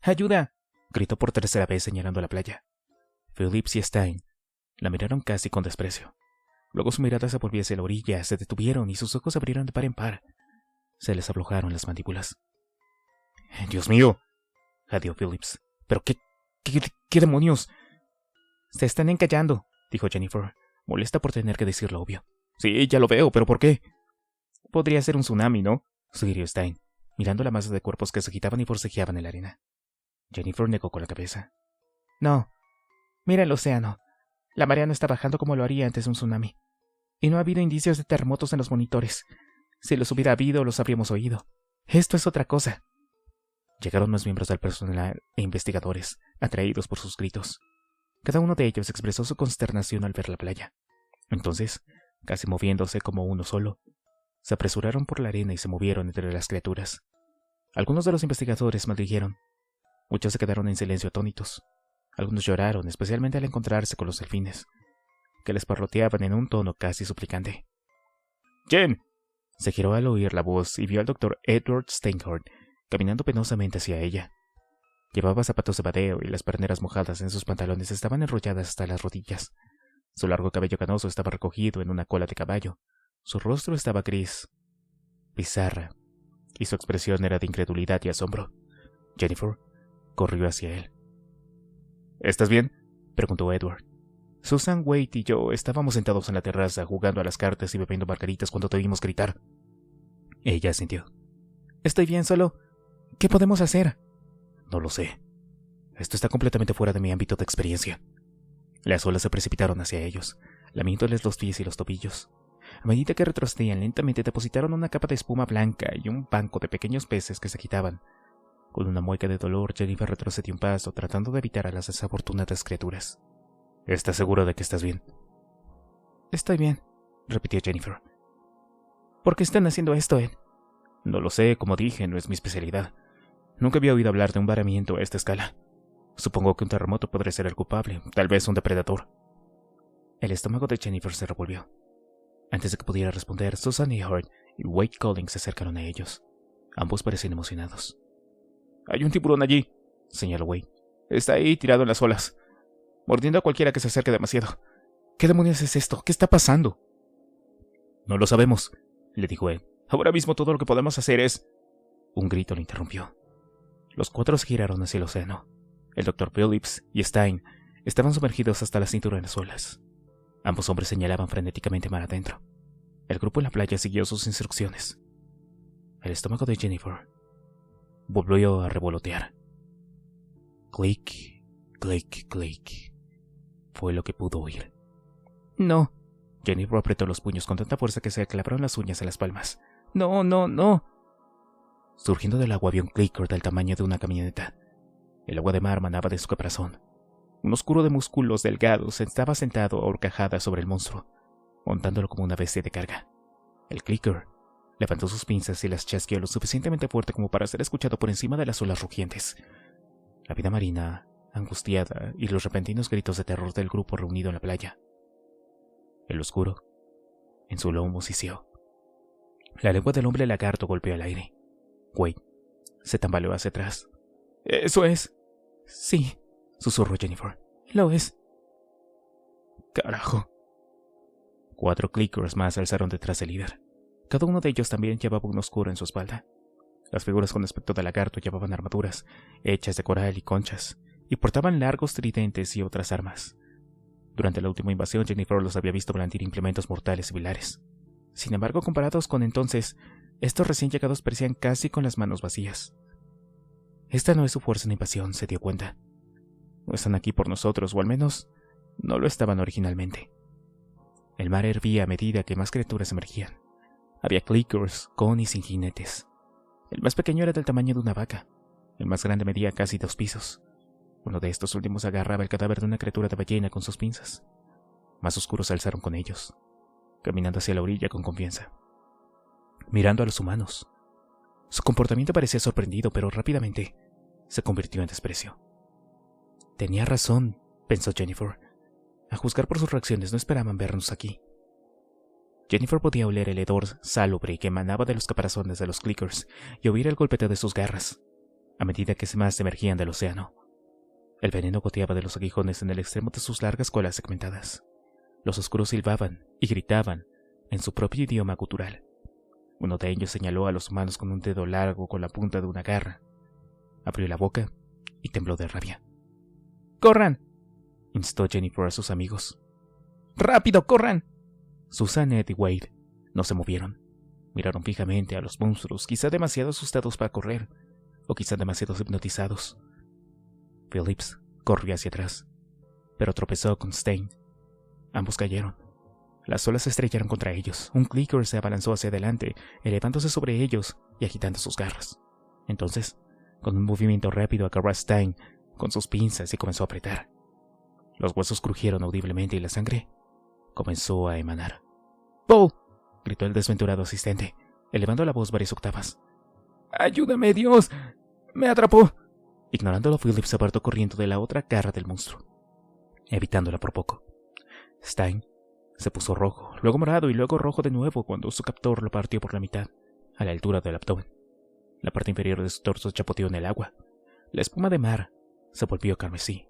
[SPEAKER 1] ¡Ayuda!, gritó por tercera vez señalando la playa. Phillips y Stein la miraron casi con desprecio. Luego su mirada se volvió hacia la orilla, se detuvieron y sus ojos se abrieron de par en par. Se les aflojaron las mandíbulas. «¡Dios mío!», jadeó Phillips. «¿Pero qué demonios?». «Se están encallando», dijo Jennifer, molesta por tener que decir lo obvio. «Sí, ya lo veo, pero ¿por qué?». «Podría ser un tsunami, ¿no?», sugirió Stein, mirando la masa de cuerpos que se agitaban y forcejeaban en la arena. Jennifer negó con la cabeza. «No. Mira el océano. La marea no está bajando como lo haría antes de un tsunami. Y no ha habido indicios de terremotos en los monitores. Si los hubiera habido, los habríamos oído. Esto es otra cosa». Llegaron más miembros del personal e investigadores, atraídos por sus gritos. Cada uno de ellos expresó su consternación al ver la playa. Entonces, casi moviéndose como uno solo, se apresuraron por la arena y se movieron entre las criaturas. Algunos de los investigadores maldijeron. Muchos se quedaron en silencio atónitos. Algunos lloraron, especialmente al encontrarse con los delfines, que les parloteaban en un tono casi suplicante. «¡Jen!». Se giró al oír la voz y vio al Dr. Edward Steinhardt caminando penosamente hacia ella. Llevaba zapatos de vadeo y las perneras mojadas en sus pantalones estaban enrolladas hasta las rodillas. Su largo cabello canoso estaba recogido en una cola de caballo. Su rostro estaba gris, pizarra, y su expresión era de incredulidad y asombro. Jennifer corrió hacia él. «¿Estás bien?», preguntó Edward. «Susan, Wade y yo estábamos sentados en la terraza jugando a las cartas y bebiendo margaritas cuando te oímos gritar». Ella asintió. «Estoy bien, solo... ¿qué podemos hacer?». «No lo sé. Esto está completamente fuera de mi ámbito de experiencia». Las olas se precipitaron hacia ellos, lamiéndoles los pies y los tobillos. A medida que retrocedían lentamente, depositaron una capa de espuma blanca y un banco de pequeños peces que se agitaban. Con una mueca de dolor, Jennifer retrocedió un paso, tratando de evitar a las desafortunadas criaturas. «¿Estás seguro de que estás bien?». «Estoy bien», repitió Jennifer. «¿Por qué están haciendo esto, Ed?». «No lo sé, como dije, no es mi especialidad. Nunca había oído hablar de un varamiento a esta escala. Supongo que un terremoto podría ser el culpable, tal vez un depredador». El estómago de Jennifer se revolvió. Antes de que pudiera responder, Susan Hart y Wade Collins se acercaron a ellos. Ambos parecían emocionados. «Hay un tiburón allí», señaló Wade. «Está ahí tirado en las olas, mordiendo a cualquiera que se acerque demasiado. ¿Qué demonios es esto? ¿Qué está pasando?». «No lo sabemos», le dijo Ed. «Ahora mismo todo lo que podemos hacer es...». Un grito lo interrumpió. Los cuatro se giraron hacia el océano. El Dr. Phillips y Stein estaban sumergidos hasta la cintura en las olas. Ambos hombres señalaban frenéticamente mar adentro. El grupo en la playa siguió sus instrucciones. El estómago de Jennifer volvió a revolotear. Clic, clic, clic. Fue lo que pudo oír. «No». Jennifer apretó los puños con tanta fuerza que se le clavaron las uñas en las palmas. «No, no, no». Surgiendo del agua había un clicker del tamaño de una camioneta. El agua de mar manaba de su caparazón. Un oscuro de músculos delgados estaba sentado a horcajadas sobre el monstruo, montándolo como una bestia de carga. El clicker levantó sus pinzas y las chasqueó lo suficientemente fuerte como para ser escuchado por encima de las olas rugientes. La vida marina, angustiada, y los repentinos gritos de terror del grupo reunido en la playa. El oscuro, en su lomo siseó. La lengua del hombre lagarto golpeó el aire. Wade se tambaleó hacia atrás. «¿Eso es?». «Sí», susurró Jennifer. «Lo es». «Carajo». 4 clickers más se alzaron detrás del líder. Cada uno de ellos también llevaba un oscuro en su espalda. Las figuras con aspecto de lagarto llevaban armaduras, hechas de coral y conchas, y portaban largos tridentes y otras armas. Durante la última invasión, Jennifer los había visto blandir implementos mortales similares. Sin embargo, comparados con entonces, estos recién llegados parecían casi con las manos vacías. Esta no es su fuerza en invasión, se dio cuenta. No están aquí por nosotros, o al menos no lo estaban originalmente. El mar hervía a medida que más criaturas emergían. Había clickers con y sin jinetes. El más pequeño era del tamaño de una vaca. El más grande medía casi 2 pisos. Uno de estos últimos agarraba el cadáver de una criatura de ballena con sus pinzas. Más oscuros se alzaron con ellos, caminando hacia la orilla con confianza, mirando a los humanos. Su comportamiento parecía sorprendido, pero rápidamente se convirtió en desprecio. Tenía razón, pensó Jennifer. A juzgar por sus reacciones, no esperaban vernos aquí. Jennifer podía oler el hedor salubre que emanaba de los caparazones de los clickers y oír el golpeteo de sus garras, a medida que más emergían del océano. El veneno goteaba de los aguijones en el extremo de sus largas colas segmentadas. Los oscuros silbaban y gritaban en su propio idioma gutural. Uno de ellos señaló a los humanos con un dedo largo con la punta de una garra. Abrió la boca y tembló de rabia. ¡Corran!, instó Jennifer a sus amigos. ¡Rápido, corran! Susan, Ed y Wade no se movieron. Miraron fijamente a los monstruos, quizá demasiado asustados para correr, o quizá demasiado hipnotizados. Phillips corrió hacia atrás, pero tropezó con Stein. Ambos cayeron. Las olas se estrellaron contra ellos. Un clicker se abalanzó hacia adelante, elevándose sobre ellos y agitando sus garras. Entonces, con un movimiento rápido, agarró a Stein con sus pinzas y comenzó a apretar. Los huesos crujieron audiblemente y la sangre comenzó a emanar. ¡Paul!, gritó el desventurado asistente, elevando la voz varias octavas. ¡Ayúdame, Dios! ¡Me atrapó! Ignorándolo, Phillips se apartó corriendo de la otra cara del monstruo, evitándola por poco. Stein se puso rojo, luego morado y luego rojo de nuevo cuando su captor lo partió por la mitad, a la altura del abdomen. La parte inferior de su torso chapoteó en el agua. La espuma de mar se volvió carmesí.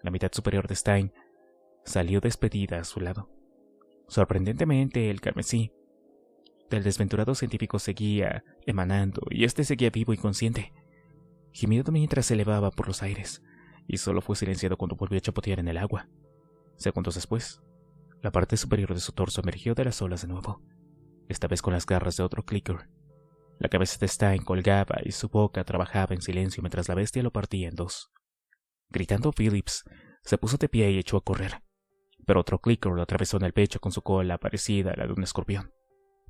[SPEAKER 1] La mitad superior de Stein salió despedida a su lado. Sorprendentemente, el carmesí del desventurado científico seguía emanando, y este seguía vivo y consciente, gimiendo mientras se elevaba por los aires, y solo fue silenciado cuando volvió a chapotear en el agua. Segundos después, la parte superior de su torso emergió de las olas de nuevo, esta vez con las garras de otro clicker. La cabeza de Stein colgaba y su boca trabajaba en silencio mientras la bestia lo partía en dos. Gritando, Phillips se puso de pie y echó a correr, pero otro clicker lo atravesó en el pecho con su cola parecida a la de un escorpión.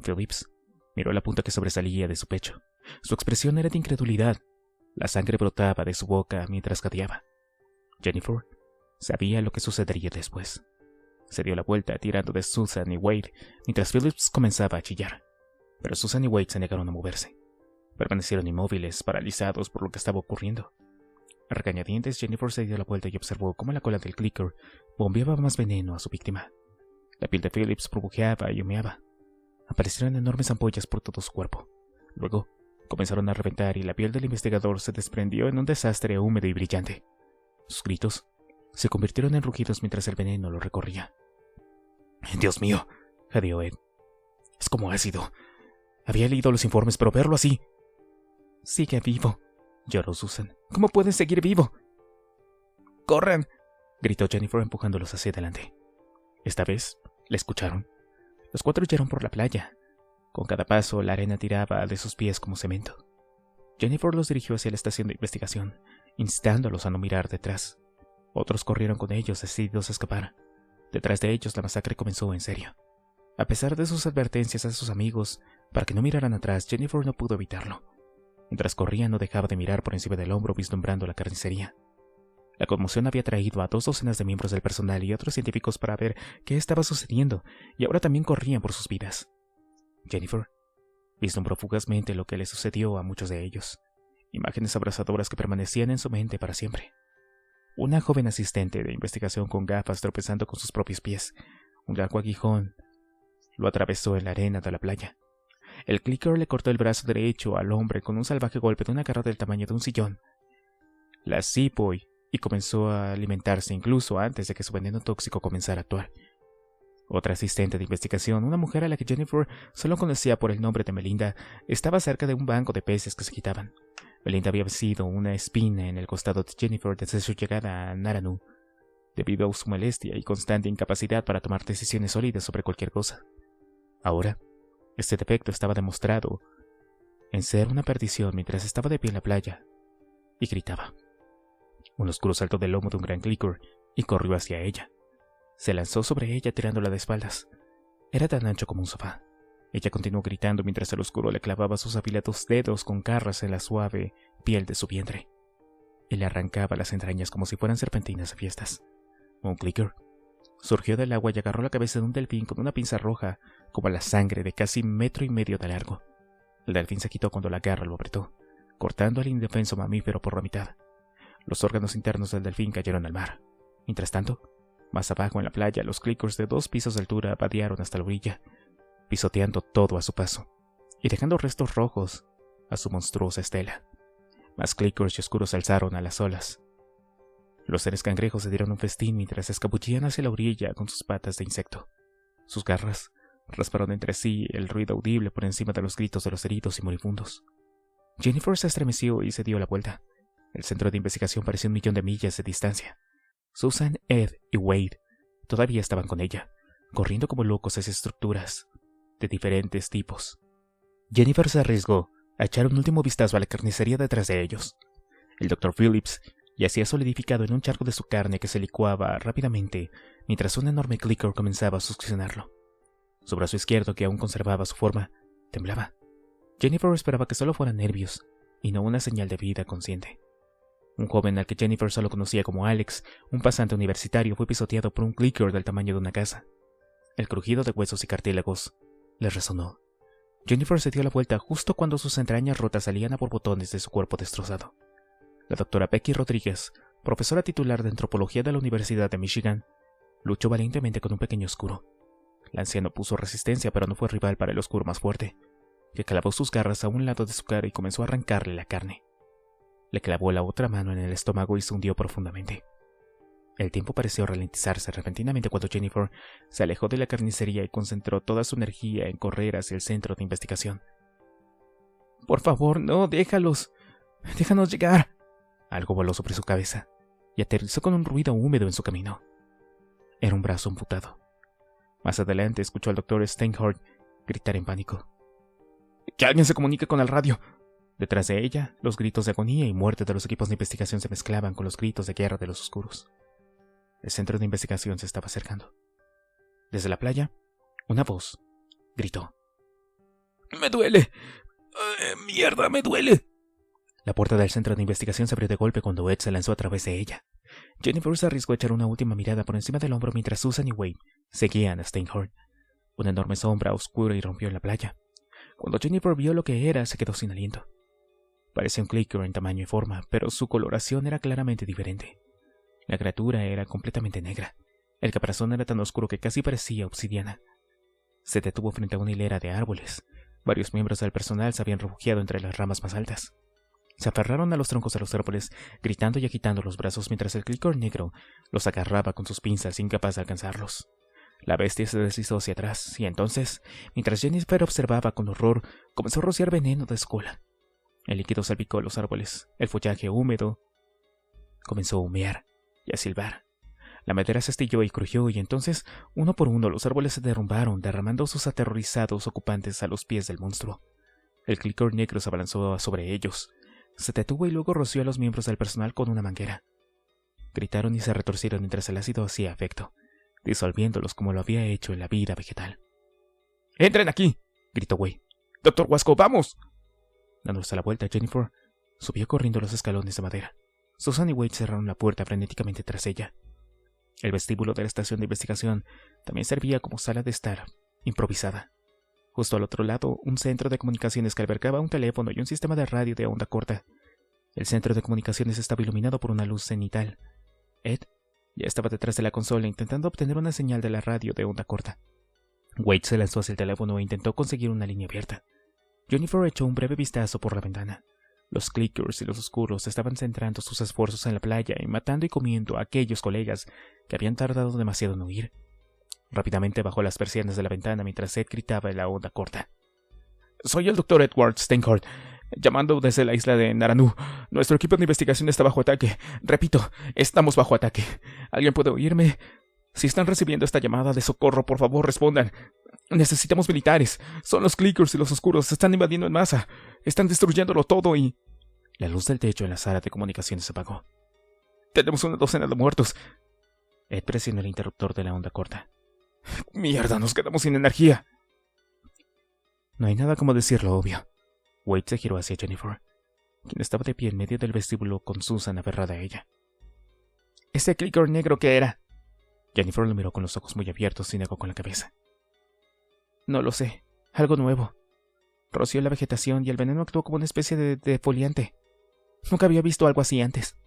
[SPEAKER 1] Phillips miró la punta que sobresalía de su pecho. Su expresión era de incredulidad. La sangre brotaba de su boca mientras jadeaba. Jennifer sabía lo que sucedería después. Se dio la vuelta tirando de Susan y Wade mientras Phillips comenzaba a chillar. Pero Susan y Wade se negaron a moverse. Permanecieron inmóviles, paralizados por lo que estaba ocurriendo. A regañadientes, Jennifer se dio la vuelta y observó cómo la cola del clicker bombeaba más veneno a su víctima. La piel de Phillips burbujeaba y humeaba. Aparecieron enormes ampollas por todo su cuerpo. Luego, comenzaron a reventar y la piel del investigador se desprendió en un desastre húmedo y brillante. Sus gritos se convirtieron en rugidos mientras el veneno lo recorría. «Dios mío», jadeó Ed. «Es como ácido. Había leído los informes, pero verlo así...» «Sigue vivo», lloró Susan. «¿Cómo puede seguir vivo?» «¡Corran!», gritó Jennifer empujándolos hacia adelante. Esta vez la escucharon. Los cuatro huyeron por la playa. Con cada paso, la arena tiraba de sus pies como cemento. Jennifer los dirigió hacia la estación de investigación, instándolos a no mirar detrás. Otros corrieron con ellos, decididos a escapar. Detrás de ellos, la masacre comenzó en serio. A pesar de sus advertencias a sus amigos para que no miraran atrás, Jennifer no pudo evitarlo. Mientras corría, no dejaba de mirar por encima del hombro vislumbrando la carnicería. La conmoción había traído a 2 docenas de miembros del personal y otros científicos para ver qué estaba sucediendo, y ahora también corrían por sus vidas. Jennifer vislumbró fugazmente lo que le sucedió a muchos de ellos, imágenes abrasadoras que permanecían en su mente para siempre. Una joven asistente de investigación con gafas tropezando con sus propios pies, un largo aguijón lo atravesó en la arena de la playa. El clicker le cortó el brazo derecho al hombre con un salvaje golpe de una garra del tamaño de un sillón. La Seaboy y comenzó a alimentarse incluso antes de que su veneno tóxico comenzara a actuar. Otra asistente de investigación, una mujer a la que Jennifer solo conocía por el nombre de Melinda, estaba cerca de un banco de peces que se quitaban. Melinda había sido una espina en el costado de Jennifer desde su llegada a Naranu, debido a su molestia y constante incapacidad para tomar decisiones sólidas sobre cualquier cosa. Ahora, este defecto estaba demostrado en ser una perdición mientras estaba de pie en la playa y gritaba. Un oscuro saltó del lomo de un gran clicker y corrió hacia ella. Se lanzó sobre ella tirándola de espaldas. Era tan ancho como un sofá. Ella continuó gritando mientras el oscuro le clavaba sus afilados dedos con garras en la suave piel de su vientre. Él le arrancaba las entrañas como si fueran serpentinas de fiestas. Un clicker surgió del agua y agarró la cabeza de un delfín con una pinza roja como la sangre de casi 1,5 metros de largo. El delfín se quitó cuando la garra lo apretó, cortando al indefenso mamífero por la mitad. Los órganos internos del delfín cayeron al mar. Mientras tanto, más abajo en la playa, los clickers de 2 pisos de altura vadearon hasta la orilla, pisoteando todo a su paso y dejando restos rojos a su monstruosa estela. Más clickers y oscuros se alzaron a las olas. Los seres cangrejos se dieron un festín mientras se escabullían hacia la orilla con sus patas de insecto. Sus garras rasparon entre sí, el ruido audible por encima de los gritos de los heridos y moribundos. Jennifer se estremeció y se dio la vuelta. El centro de investigación parecía 1.000.000 de millas de distancia. Susan, Ed y Wade todavía estaban con ella, corriendo como locos hacia estructuras de diferentes tipos. Jennifer se arriesgó a echar un último vistazo a la carnicería detrás de ellos. El Dr. Phillips yacía solidificado en un charco de su carne que se licuaba rápidamente mientras un enorme clicker comenzaba a succionarlo. Su brazo izquierdo, que aún conservaba su forma, temblaba. Jennifer esperaba que solo fueran nervios y no una señal de vida consciente. Un joven al que Jennifer solo conocía como Alex, un pasante universitario, fue pisoteado por un clicker del tamaño de una casa. El crujido de huesos y cartílagos le resonó. Jennifer se dio la vuelta justo cuando sus entrañas rotas salían a borbotones de su cuerpo destrozado. La doctora Becky Rodríguez, profesora titular de antropología de la Universidad de Michigan, luchó valientemente con un pequeño oscuro. El anciano puso resistencia, pero no fue rival para el oscuro más fuerte, que clavó sus garras a un lado de su cara y comenzó a arrancarle la carne. Le clavó la otra mano en el estómago y se hundió profundamente. El tiempo pareció ralentizarse repentinamente cuando Jennifer se alejó de la carnicería y concentró toda su energía en correr hacia el centro de investigación. «Por favor, no, déjalos. Déjanos llegar». Algo voló sobre su cabeza y aterrizó con un ruido húmedo en su camino. Era un brazo amputado. Más adelante escuchó al Dr. Steinhardt gritar en pánico. «¡Que alguien se comunique con el radio!». Detrás de ella, los gritos de agonía y muerte de los equipos de investigación se mezclaban con los gritos de guerra de los oscuros. El centro de investigación se estaba acercando. Desde la playa, una voz gritó. «¡Me duele! ¡Mierda, me duele!». La puerta del centro de investigación se abrió de golpe cuando Ed se lanzó a través de ella. Jennifer se arriesgó a echar una última mirada por encima del hombro mientras Susan y Wade seguían a Steinhardt. Una enorme sombra oscura irrumpió en la playa. Cuando Jennifer vio lo que era, se quedó sin aliento. Parecía un clicker en tamaño y forma, pero su coloración era claramente diferente. La criatura era completamente negra. El caparazón era tan oscuro que casi parecía obsidiana. Se detuvo frente a una hilera de árboles. Varios miembros del personal se habían refugiado entre las ramas más altas. Se aferraron a los troncos de los árboles, gritando y agitando los brazos mientras el clicker negro los agarraba con sus pinzas, incapaz de alcanzarlos. La bestia se deslizó hacia atrás, y entonces, mientras Jennifer observaba con horror, comenzó a rociar veneno de su cola. El líquido salpicó los árboles. El follaje húmedo comenzó a humear y a silbar. La madera se astilló y crujió, y entonces, uno por uno, los árboles se derrumbaron, derramando sus aterrorizados ocupantes a los pies del monstruo. El clicker negro se abalanzó sobre ellos. Se detuvo y luego roció a los miembros del personal con una manguera. Gritaron y se retorcieron mientras el ácido hacía efecto, disolviéndolos como lo había hecho en la vida vegetal. «¡Entren aquí!», gritó Wade. «Dr. Wasco, vamos». Dándose la vuelta, Jennifer subió corriendo los escalones de madera. Susan y Wade cerraron la puerta frenéticamente tras ella. El vestíbulo de la estación de investigación también servía como sala de estar improvisada. Justo al otro lado, un centro de comunicaciones que albergaba un teléfono y un sistema de radio de onda corta. El centro de comunicaciones estaba iluminado por una luz cenital. Ed ya estaba detrás de la consola intentando obtener una señal de la radio de onda corta. Wade se lanzó hacia el teléfono e intentó conseguir una línea abierta. Jennifer echó un breve vistazo por la ventana. Los clickers y los oscuros estaban centrando sus esfuerzos en la playa y matando y comiendo a aquellos colegas que habían tardado demasiado en huir. Rápidamente bajó las persianas de la ventana mientras Ed gritaba en la onda corta. «Soy el Dr. Edward Steinhardt, llamando desde la isla de Naranu. Nuestro equipo de investigación está bajo ataque. Repito, estamos bajo ataque. ¿Alguien puede oírme? Si están recibiendo esta llamada de socorro, por favor respondan. Necesitamos militares. Son los clickers y los oscuros. Se están invadiendo en masa. Están destruyéndolo todo y...». La luz del techo en la sala de comunicaciones se apagó. «Tenemos una docena de muertos». Ed presionó el interruptor de la onda corta. «Mierda, nos quedamos sin energía». No hay nada como decir lo obvio. Wade se giró hacia Jennifer, quien estaba de pie en medio del vestíbulo con Susan aferrada a ella. «¿Ese clicker negro qué era?». Jennifer lo miró con los ojos muy abiertos y negó con la cabeza. «No lo sé. Algo nuevo. Roció la vegetación y el veneno actuó como una especie de defoliante. Nunca había visto algo así antes».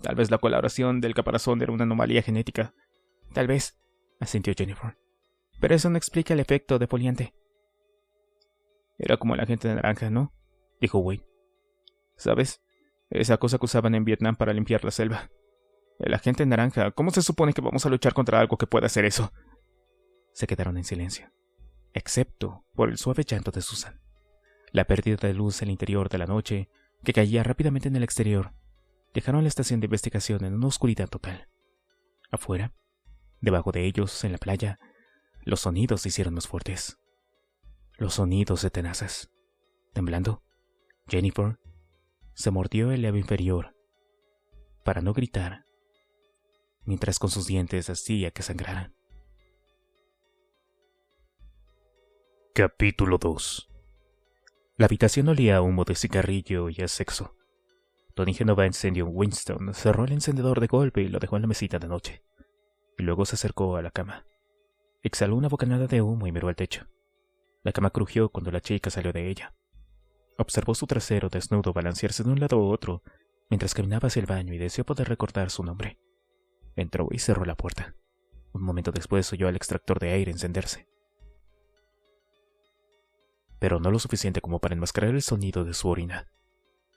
[SPEAKER 1] «Tal vez la coloración del caparazón era una anomalía genética». «Tal vez», asintió Jennifer.
[SPEAKER 2] Pero eso no explica el efecto defoliante. Era como el agente naranja, ¿no? Dijo Wade. ¿Sabes? Esa cosa que usaban en Vietnam para limpiar la selva. El agente naranja, ¿cómo se supone que vamos a luchar contra algo que pueda hacer eso? Se quedaron en silencio, excepto por el suave llanto de Susan. La pérdida de luz en el interior de la noche, que caía rápidamente en el exterior, dejaron la estación de investigación en una oscuridad total. Afuera, debajo de ellos, en la playa, los sonidos se hicieron más fuertes. Los sonidos de tenazas. Temblando, Jennifer se mordió el labio inferior para no gritar, mientras con sus dientes hacía que sangraran.
[SPEAKER 1] Capítulo 2. La habitación olía a humo de cigarrillo y a sexo. Tony Genova encendió un Winston, cerró el encendedor de golpe y lo dejó en la mesita de noche. Y luego se acercó a la cama. Exhaló una bocanada de humo y miró al techo. La cama crujió cuando la chica salió de ella. Observó su trasero desnudo balancearse de un lado a otro mientras caminaba hacia el baño y deseó poder recordar su nombre. Entró y cerró la puerta. Un momento después oyó al extractor de aire encenderse. Pero no lo suficiente como para enmascarar el sonido de su orina.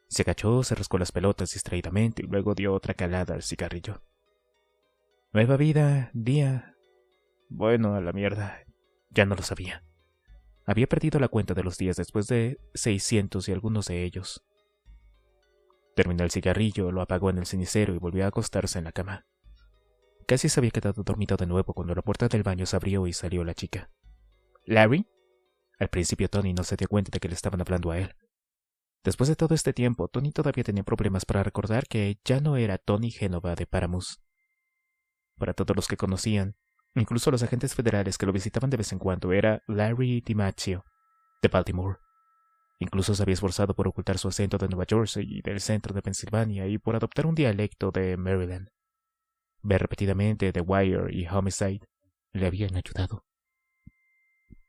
[SPEAKER 1] Se agachó, se rascó las pelotas distraídamente y luego dio otra calada al cigarrillo. Nueva vida, día... Bueno, a la mierda. Ya no lo sabía. Había perdido la cuenta de los días después de 600 y algunos de ellos. Terminó el cigarrillo, lo apagó en el cenicero y volvió a acostarse en la cama. Casi se había quedado dormido de nuevo cuando la puerta del baño se abrió y salió la chica. ¿Larry? Al principio Tony no se dio cuenta de que le estaban hablando a él. Después de todo este tiempo, Tony todavía tenía problemas para recordar que ya no era Tony Genova de Paramus. Para todos los que conocían, incluso los agentes federales que lo visitaban de vez en cuando, era Larry DiMaggio, de Baltimore. Incluso se había esforzado por ocultar su acento de Nueva Jersey y del centro de Pensilvania y por adoptar un dialecto de Maryland. Ver repetidamente The Wire y Homicide le habían ayudado.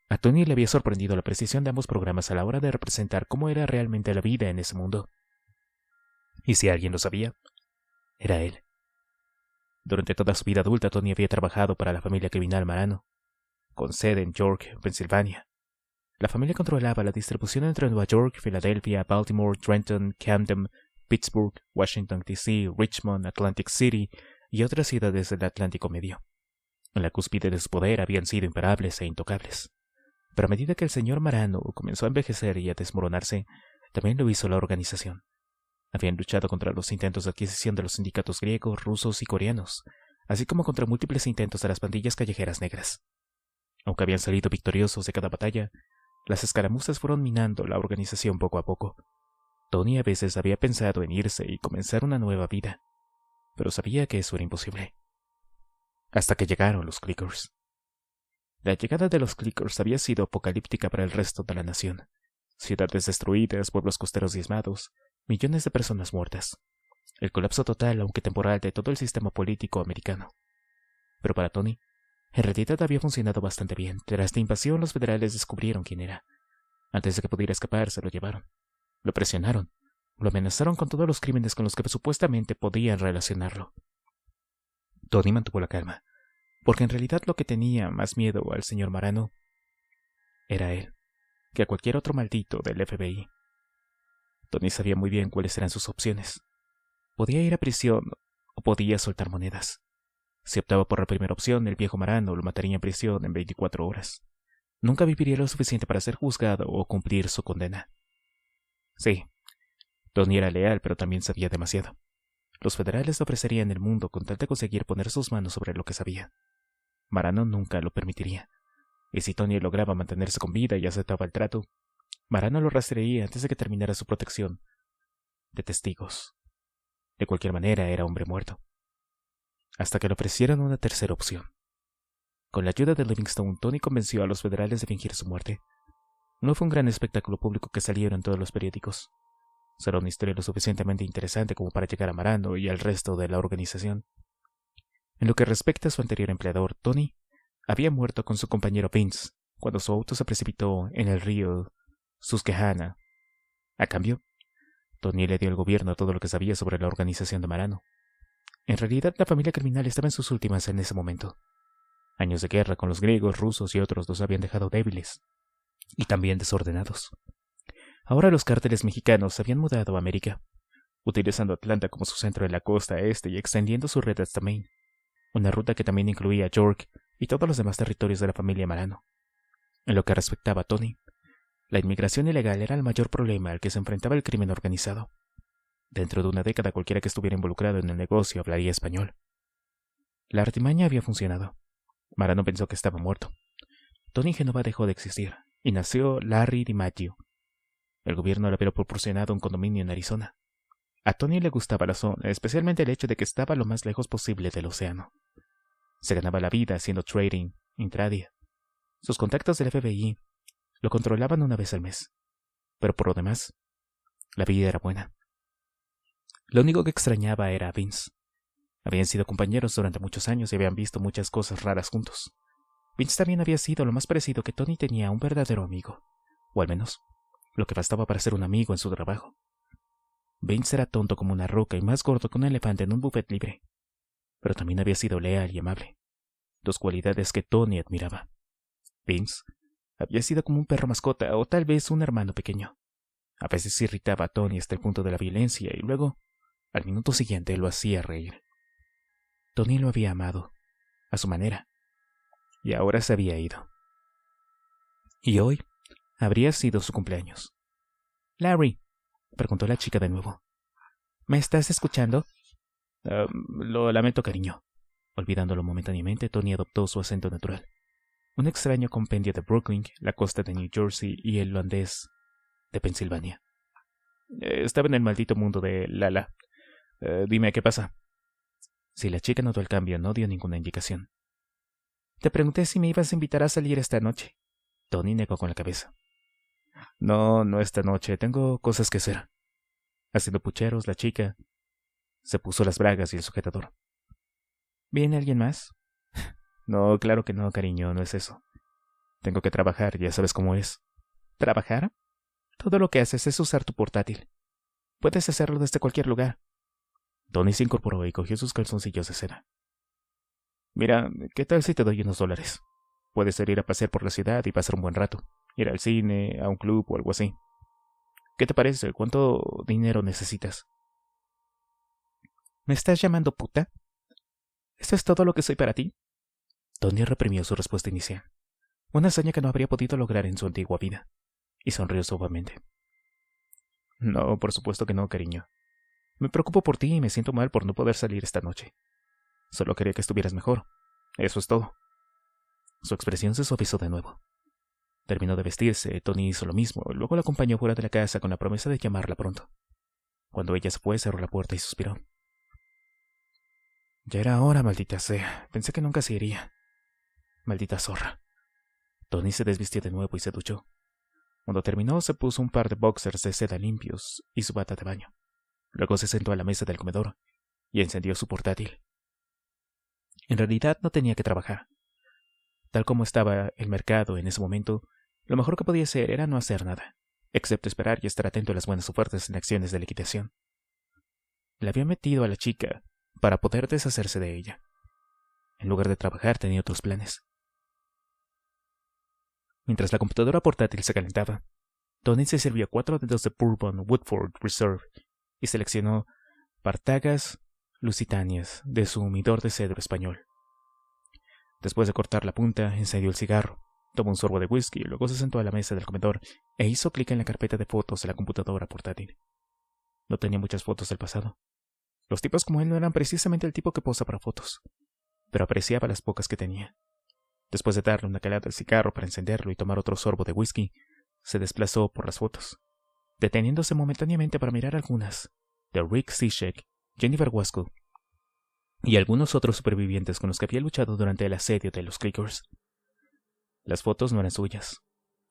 [SPEAKER 1] A Tony le había sorprendido la precisión de ambos programas a la hora de representar cómo era realmente la vida en ese mundo. Y si alguien lo sabía, era él. Durante toda su vida adulta, Tony había trabajado para la familia criminal Marano, con sede en York, Pensilvania. La familia controlaba la distribución entre Nueva York, Filadelfia, Baltimore, Trenton, Camden, Pittsburgh, Washington, D.C., Richmond, Atlantic City y otras ciudades del Atlántico Medio. En la cúspide de su poder habían sido imparables e intocables. Pero a medida que el señor Marano comenzó a envejecer y a desmoronarse, también lo hizo la organización. Habían luchado contra los intentos de adquisición de los sindicatos griegos, rusos y coreanos, así como contra múltiples intentos de las pandillas callejeras negras. Aunque habían salido victoriosos de cada batalla, las escaramuzas fueron minando la organización poco a poco. Tony a veces había pensado en irse y comenzar una nueva vida, pero sabía que eso era imposible. Hasta que llegaron los Clickers. La llegada de los Clickers había sido apocalíptica para el resto de la nación. Ciudades destruidas, pueblos costeros diezmados, millones de personas muertas. El colapso total, aunque temporal, de todo el sistema político americano. Pero para Tony, en realidad había funcionado bastante bien. Tras la invasión, los federales descubrieron quién era. Antes de que pudiera escapar, se lo llevaron. Lo presionaron. Lo amenazaron con todos los crímenes con los que supuestamente podían relacionarlo. Tony mantuvo la calma, porque en realidad lo que tenía más miedo al señor Marano era él, que a cualquier otro maldito del FBI. Tony sabía muy bien cuáles eran sus opciones. Podía ir a prisión o podía soltar monedas. Si optaba por la primera opción, el viejo Marano lo mataría en prisión en 24 horas. Nunca viviría lo suficiente para ser juzgado o cumplir su condena. Sí, Tony era leal, pero también sabía demasiado. Los federales le ofrecerían el mundo con tal de conseguir poner sus manos sobre lo que sabía. Marano nunca lo permitiría. Y si Tony lograba mantenerse con vida y aceptaba el trato, Marano lo rastrearía antes de que terminara su protección de testigos. De cualquier manera, era hombre muerto. Hasta que le ofrecieron una tercera opción. Con la ayuda de Livingstone, Tony convenció a los federales de fingir su muerte. No fue un gran espectáculo público que saliera en todos los periódicos. Será una historia lo suficientemente interesante como para llegar a Marano y al resto de la organización. En lo que respecta a su anterior empleador, Tony había muerto con su compañero Vince cuando su auto se precipitó en el río Susquehanna. A cambio, Tony le dio al gobierno todo lo que sabía sobre la organización de Marano. En realidad, la familia criminal estaba en sus últimas en ese momento. Años de guerra con los griegos, rusos y otros los habían dejado débiles y también desordenados. Ahora los cárteles mexicanos se habían mudado a América, utilizando Atlanta como su centro en la costa este y extendiendo su red hasta Maine, una ruta que también incluía York y todos los demás territorios de la familia Marano. En lo que respectaba a Tony, la inmigración ilegal era el mayor problema al que se enfrentaba el crimen organizado. Dentro de una década cualquiera que estuviera involucrado en el negocio hablaría español. La artimaña había funcionado. Marano pensó que estaba muerto. Tony Genova dejó de existir y nació Larry DiMaggio. El gobierno le había proporcionado un condominio en Arizona. A Tony le gustaba la zona, especialmente el hecho de que estaba lo más lejos posible del océano. Se ganaba la vida haciendo trading intradia. Sus contactos del FBI lo controlaban una vez al mes. Pero por lo demás, la vida era buena. Lo único que extrañaba era a Vince. Habían sido compañeros durante muchos años y habían visto muchas cosas raras juntos. Vince también había sido lo más parecido que Tony tenía a un verdadero amigo, o al menos, lo que bastaba para ser un amigo en su trabajo. Vince era tonto como una roca y más gordo que un elefante en un buffet libre, pero también había sido leal y amable, dos cualidades que Tony admiraba. Vince había sido como un perro mascota o tal vez un hermano pequeño. A veces irritaba a Tony hasta el punto de la violencia y luego, al minuto siguiente, lo hacía reír. Tony lo había amado, a su manera, y ahora se había ido. Y hoy habría sido su cumpleaños. «Larry», preguntó la chica de nuevo, «¿me estás escuchando?» Lo lamento, cariño». Olvidándolo momentáneamente, Tony adoptó su acento natural. Un extraño compendio de Brooklyn, la costa de New Jersey y el holandés de Pensilvania. Estaba en el maldito mundo de Lala. Dime, ¿qué pasa? Si la chica notó el cambio, no dio ninguna indicación. «Te pregunté si me ibas a invitar a salir esta noche». Tony negó con la cabeza. No esta noche. Tengo cosas que hacer». Haciendo pucheros, la chica se puso las bragas y el sujetador. «¿Viene alguien más?» «No, claro que no, cariño, no es eso. Tengo que trabajar, ya sabes cómo es». «¿Trabajar? Todo lo que haces es usar tu portátil. Puedes hacerlo desde cualquier lugar». Tony se incorporó y cogió sus calzoncillos de seda. «Mira, ¿qué tal si te doy unos $? Puedes salir a pasear por la ciudad y pasar un buen rato. Ir al cine, a un club o algo así. ¿Qué te parece? ¿Cuánto dinero necesitas?» «¿Me estás llamando puta? ¿Esto es todo lo que soy para ti?» Tony reprimió su respuesta inicial, una hazaña que no habría podido lograr en su antigua vida, y sonrió suavemente. «No, por supuesto que no, cariño. Me preocupo por ti y me siento mal por no poder salir esta noche. Solo quería que estuvieras mejor. Eso es todo». Su expresión se suavizó de nuevo. Terminó de vestirse, Tony hizo lo mismo, luego la acompañó fuera de la casa con la promesa de llamarla pronto. Cuando ella se fue, cerró la puerta y suspiró. «Ya era hora, maldita sea. Pensé que nunca se iría. Maldita zorra». Tony se desvistió de nuevo y se duchó. Cuando terminó, se puso un par de boxers de seda limpios y su bata de baño. Luego se sentó a la mesa del comedor y encendió su portátil. En realidad no tenía que trabajar. Tal como estaba el mercado en ese momento, lo mejor que podía hacer era no hacer nada, excepto esperar y estar atento a las buenas ofertas en acciones de liquidación. Le había metido a la chica para poder deshacerse de ella. En lugar de trabajar, tenía otros planes. Mientras la computadora portátil se calentaba, Tony se sirvió 4 dedos de Bourbon Woodford Reserve y seleccionó Partagas Lusitaниas de su humidor de cedro español. Después de cortar la punta, encendió el cigarro, tomó un sorbo de whisky y luego se sentó a la mesa del comedor e hizo clic en la carpeta de fotos de la computadora portátil. No tenía muchas fotos del pasado. Los tipos como él no eran precisamente el tipo que posa para fotos, pero apreciaba las pocas que tenía. Después de darle una calada al cigarro para encenderlo y tomar otro sorbo de whisky, se desplazó por las fotos, deteniéndose momentáneamente para mirar algunas de Rick Zizek, Jennifer Wasco y algunos otros supervivientes con los que había luchado durante el asedio de los Clickers. Las fotos no eran suyas.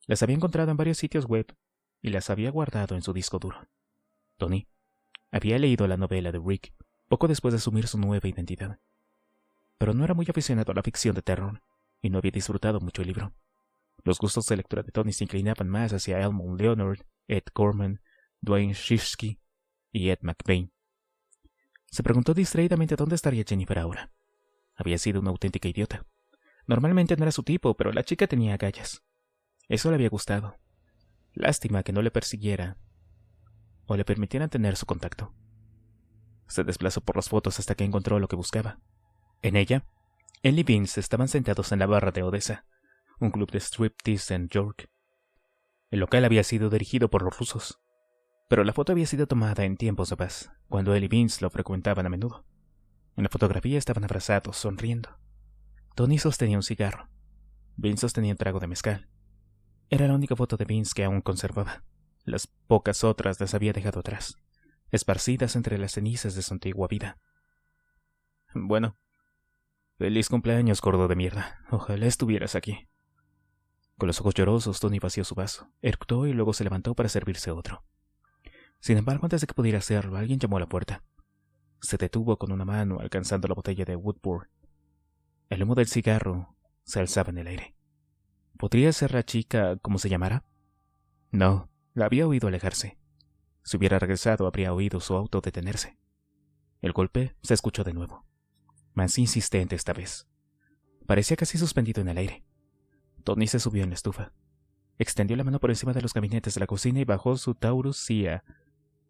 [SPEAKER 1] Las había encontrado en varios sitios web y las había guardado en su disco duro. Tony había leído la novela de Rick poco después de asumir su nueva identidad, pero no era muy aficionado a la ficción de terror y no había disfrutado mucho el libro. Los gustos de lectura de Tony se inclinaban más hacia Elmore Leonard, Ed Gorman, Dwayne Shishki y Ed McBain. Se preguntó distraídamente dónde estaría Jennifer ahora. Había sido una auténtica idiota.
[SPEAKER 2] Normalmente no era su tipo, pero la chica tenía agallas. Eso le había gustado. Lástima que no le persiguiera o le permitieran tener su contacto. Se desplazó por las fotos hasta que encontró lo que buscaba. En ella, él y Vince estaban sentados en la barra de Odessa, un club de striptease en York. El local había sido dirigido por los rusos, pero la foto había sido tomada en tiempos de paz, cuando él y Vince lo frecuentaban a menudo. En la fotografía estaban abrazados, sonriendo. Tony sostenía un cigarro. Vince sostenía un trago de mezcal. Era la única foto de Vince que aún conservaba. Las pocas otras las había dejado atrás, esparcidas entre las cenizas de su antigua vida. Bueno, feliz cumpleaños, gordo de mierda. Ojalá estuvieras aquí. Con los ojos llorosos, Tony vació su vaso, eructó y luego se levantó para servirse otro. Sin embargo, antes de que pudiera hacerlo, alguien llamó a la puerta. Se detuvo con una mano, alcanzando la botella de Woodford. El humo del cigarro se alzaba en el aire. ¿Podría ser la chica como se llamara? No, la había oído alejarse. Si hubiera regresado, habría oído su auto detenerse. El golpe se escuchó de nuevo, más insistente esta vez. Parecía casi suspendido en el aire. Tony se subió en la estufa. Extendió la mano por encima de los gabinetes de la cocina y bajó su Taurus CIA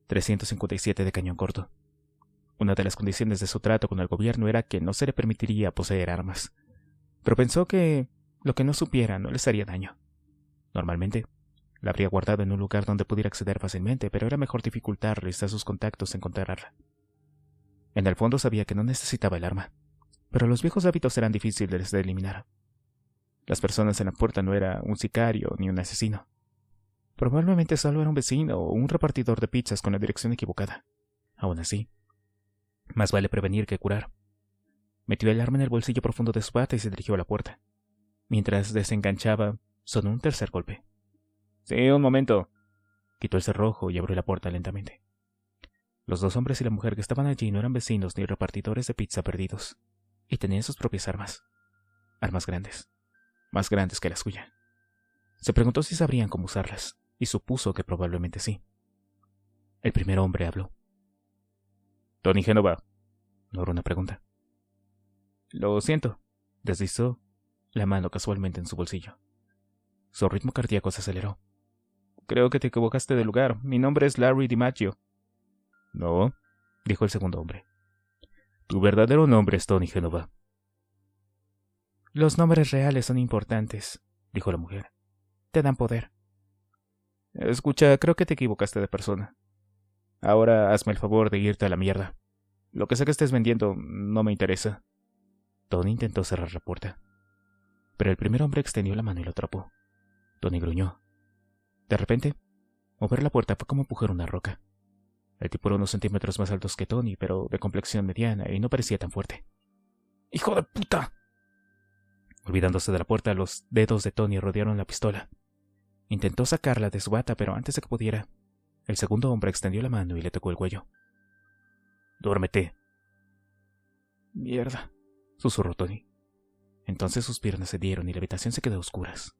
[SPEAKER 2] 357 de cañón corto. Una de las condiciones de su trato con el gobierno era que no se le permitiría poseer armas. Pero pensó que lo que no supiera no les haría daño. Normalmente, la habría guardado en un lugar donde pudiera acceder fácilmente, pero era mejor dificultarles a sus contactos encontrarla. En el fondo sabía que no necesitaba el arma, pero los viejos hábitos eran difíciles de eliminar. Las personas en la puerta no era un sicario ni un asesino. Probablemente solo era un vecino o un repartidor de pizzas con la dirección equivocada. Aún así, más vale prevenir que curar. Metió el arma en el bolsillo profundo de su bata y se dirigió a la puerta. Mientras desenganchaba, sonó un tercer golpe. «Sí, un momento». Quitó el cerrojo y abrió la puerta lentamente. Los dos hombres y la mujer que estaban allí no eran vecinos ni repartidores de pizza perdidos, y tenían sus propias armas. Armas grandes, más grandes que la suya. Se preguntó si sabrían cómo usarlas, y supuso que probablemente sí. El primer hombre habló. «Tony Génova». No era una pregunta. «Lo siento», deslizó la mano casualmente en su bolsillo. Su ritmo cardíaco se aceleró. «Creo que te equivocaste de lugar. Mi nombre es Larry DiMaggio». «No», dijo el segundo hombre. «Tu verdadero nombre es Tony Génova». «Los nombres reales son importantes», dijo la mujer. «Te dan poder». «Escucha, creo que te equivocaste de persona. Ahora hazme el favor de irte a la mierda. Lo que sea que estés vendiendo no me interesa». Tony intentó cerrar la puerta, pero el primer hombre extendió la mano y lo atrapó. Tony gruñó. De repente, mover la puerta fue como empujar una roca. El tipo era unos centímetros más alto que Tony, pero de complexión mediana y no parecía tan fuerte. ¡Hijo de puta! Olvidándose de la puerta, los dedos de Tony rodearon la pistola. Intentó sacarla de su bata, pero antes de que pudiera, el segundo hombre extendió la mano y le tocó el cuello. «Duérmete». «Mierda», susurró Tony. Entonces sus piernas cedieron y la habitación se quedó a oscuras.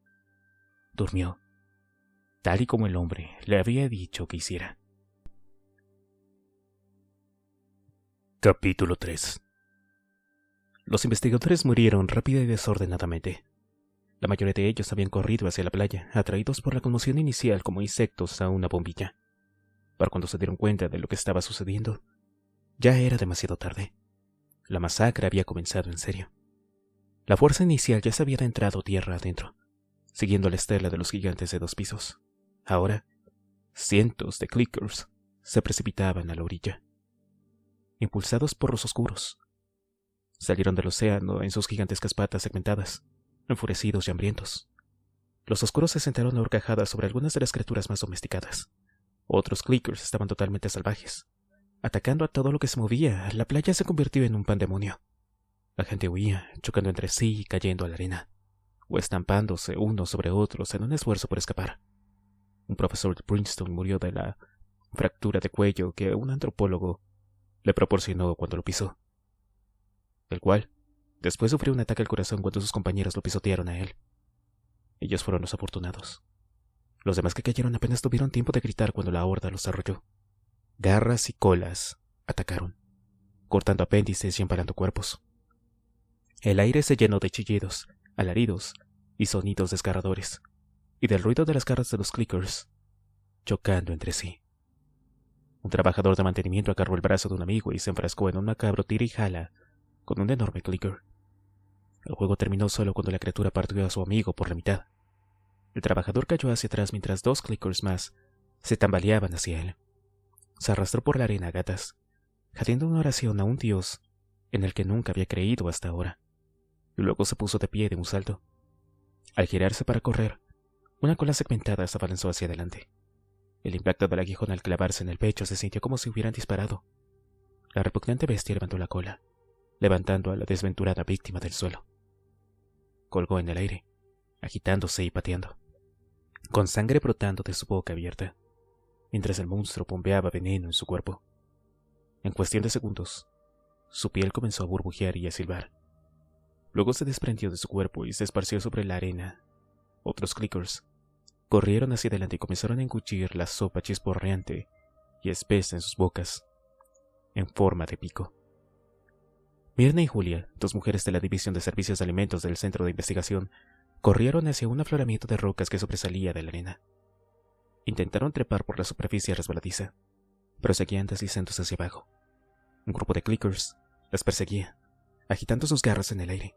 [SPEAKER 2] Durmió, tal y como el hombre le había dicho que hiciera. Capítulo 3. Los investigadores murieron rápida y desordenadamente. La mayoría de ellos habían corrido hacia la playa, atraídos por la conmoción inicial como insectos a una bombilla. Para cuando se dieron cuenta de lo que estaba sucediendo, ya era demasiado tarde. La masacre había comenzado en serio. La fuerza inicial ya se había adentrado tierra adentro, siguiendo la estela de los gigantes de 2 pisos. Ahora, cientos de clickers se precipitaban a la orilla. Impulsados por los oscuros, salieron del océano en sus gigantescas patas segmentadas, enfurecidos y hambrientos. Los oscuros se sentaron a horcajadas sobre algunas de las criaturas más domesticadas. Otros clickers estaban totalmente salvajes, atacando a todo lo que se movía. La playa se convirtió en un pandemonio. La gente huía, chocando entre sí y cayendo a la arena, o estampándose unos sobre otros en un esfuerzo por escapar. Un profesor de Princeton murió de la fractura de cuello que un antropólogo le proporcionó cuando lo pisó, el cual después sufrió un ataque al corazón cuando sus compañeros lo pisotearon a él. Ellos fueron los afortunados. Los demás que cayeron apenas tuvieron tiempo de gritar cuando la horda los arrolló. Garras y colas atacaron, cortando apéndices y empalando cuerpos. El aire se llenó de chillidos,
[SPEAKER 1] alaridos y sonidos desgarradores, y del ruido de las garras de los clickers chocando entre sí. Un trabajador de mantenimiento agarró el brazo de un amigo y se enfrascó en un macabro tira y jala con un enorme clicker. El juego terminó solo cuando la criatura partió a su amigo por la mitad. El trabajador cayó hacia atrás mientras 2 clickers más se tambaleaban hacia él. Se arrastró por la arena a gatas, jadeando una oración a un dios en el que nunca había creído hasta ahora, y luego se puso de pie de un salto. Al girarse para correr, una cola segmentada se abalanzó hacia adelante. El impacto del aguijón al clavarse en el pecho se sintió como si hubieran disparado. La repugnante bestia levantó la cola, levantando a la desventurada víctima del suelo. Colgó en el aire, agitándose y pateando, con sangre brotando de su boca abierta, mientras el monstruo bombeaba veneno en su cuerpo. En cuestión de segundos, su piel comenzó a burbujear y a silbar. Luego se desprendió de su cuerpo y se esparció sobre la arena. Otros clickers corrieron hacia adelante y comenzaron a engullir la sopa chisporreante y espesa en sus bocas, en forma de pico. Mirna y Julia, 2 mujeres de la División de Servicios de Alimentos del Centro de Investigación, corrieron hacia un afloramiento de rocas que sobresalía de la arena. Intentaron trepar por la superficie resbaladiza, pero seguían deslizándose hacia abajo. Un grupo de clickers las perseguía, agitando sus garras en el aire.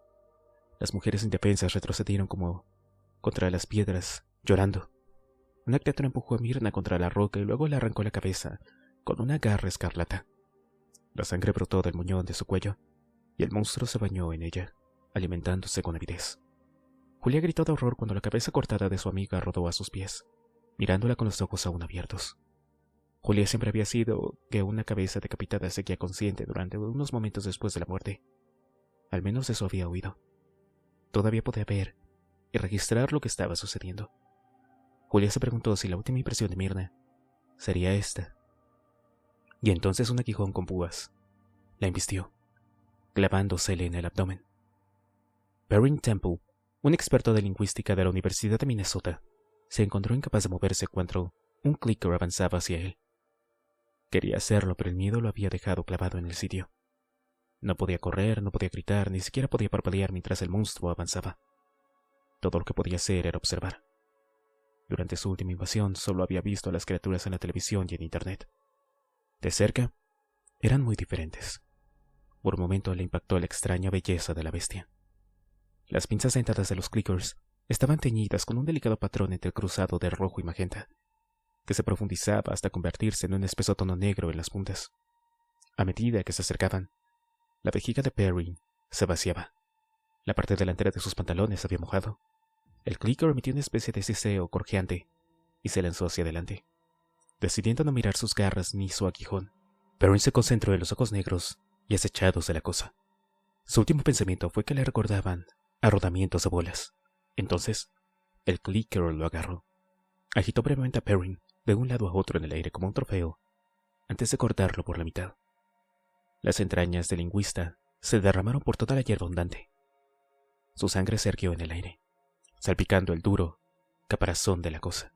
[SPEAKER 1] Las mujeres indefensas retrocedieron como contra las piedras, llorando. Una criatura empujó a Mirna contra la roca y luego le arrancó la cabeza con una garra escarlata. La sangre brotó del muñón de su cuello, y el monstruo se bañó en ella, alimentándose con avidez. Julia gritó de horror cuando la cabeza cortada de su amiga rodó a sus pies, mirándola con los ojos aún abiertos. Julia siempre había sido que una cabeza decapitada seguía consciente durante unos momentos después de la muerte. Al menos eso había oído. Todavía podía ver y registrar lo que estaba sucediendo. Julia se preguntó si la última impresión de Mirna sería esta. Y entonces un aguijón con púas la embistió, clavándosele en el abdomen. Perrin Temple, un experto de lingüística de la Universidad de Minnesota, se encontró incapaz de moverse cuando un clicker avanzaba hacia él. Quería hacerlo, pero el miedo lo había dejado clavado en el sitio. No podía correr, no podía gritar, ni siquiera podía parpadear mientras el monstruo avanzaba. Todo lo que podía hacer era observar. Durante su última invasión solo había visto a las criaturas en la televisión y en internet. De cerca, eran muy diferentes. Por un momento le impactó la extraña belleza de la bestia. Las pinzas dentadas de los clickers estaban teñidas con un delicado patrón entrecruzado de rojo y magenta, que se profundizaba hasta convertirse en un espeso tono negro en las puntas. A medida que se acercaban, la vejiga de Perrin se vaciaba. La parte delantera de sus pantalones había mojado. El clicker emitió una especie de siseo gorjeante y se lanzó hacia adelante, decidiendo no mirar sus garras ni su aguijón. Perrin se concentró en los ojos negros y acechados de la cosa. Su último pensamiento fue que le recordaban a rodamientos de bolas. Entonces, el clicker lo agarró. Agitó brevemente a Perrin de un lado a otro en el aire como un trofeo, antes de cortarlo por la mitad. Las entrañas del lingüista se derramaron por toda la hierba abundante. Su sangre se erguió en el aire, salpicando el duro caparazón de la cosa.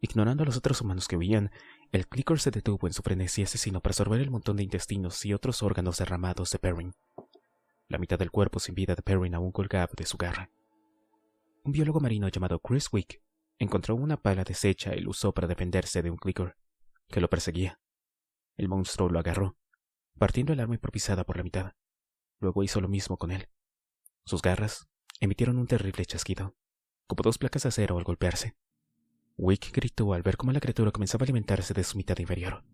[SPEAKER 1] Ignorando a los otros humanos que huían, el clicker se detuvo en su frenesí asesino para absorber el montón de intestinos y otros órganos derramados de Perrin. La mitad del cuerpo sin vida de Perrin aún colgaba de su garra. Un biólogo marino llamado Chris Wick encontró una pala deshecha y la usó para defenderse de un clicker que lo perseguía. El monstruo lo agarró, partiendo el arma improvisada por la mitad. Luego hizo lo mismo con él. Sus garras emitieron un terrible chasquido, como 2 placas de acero al golpearse. Wick gritó al ver cómo la criatura comenzaba a alimentarse de su mitad inferior.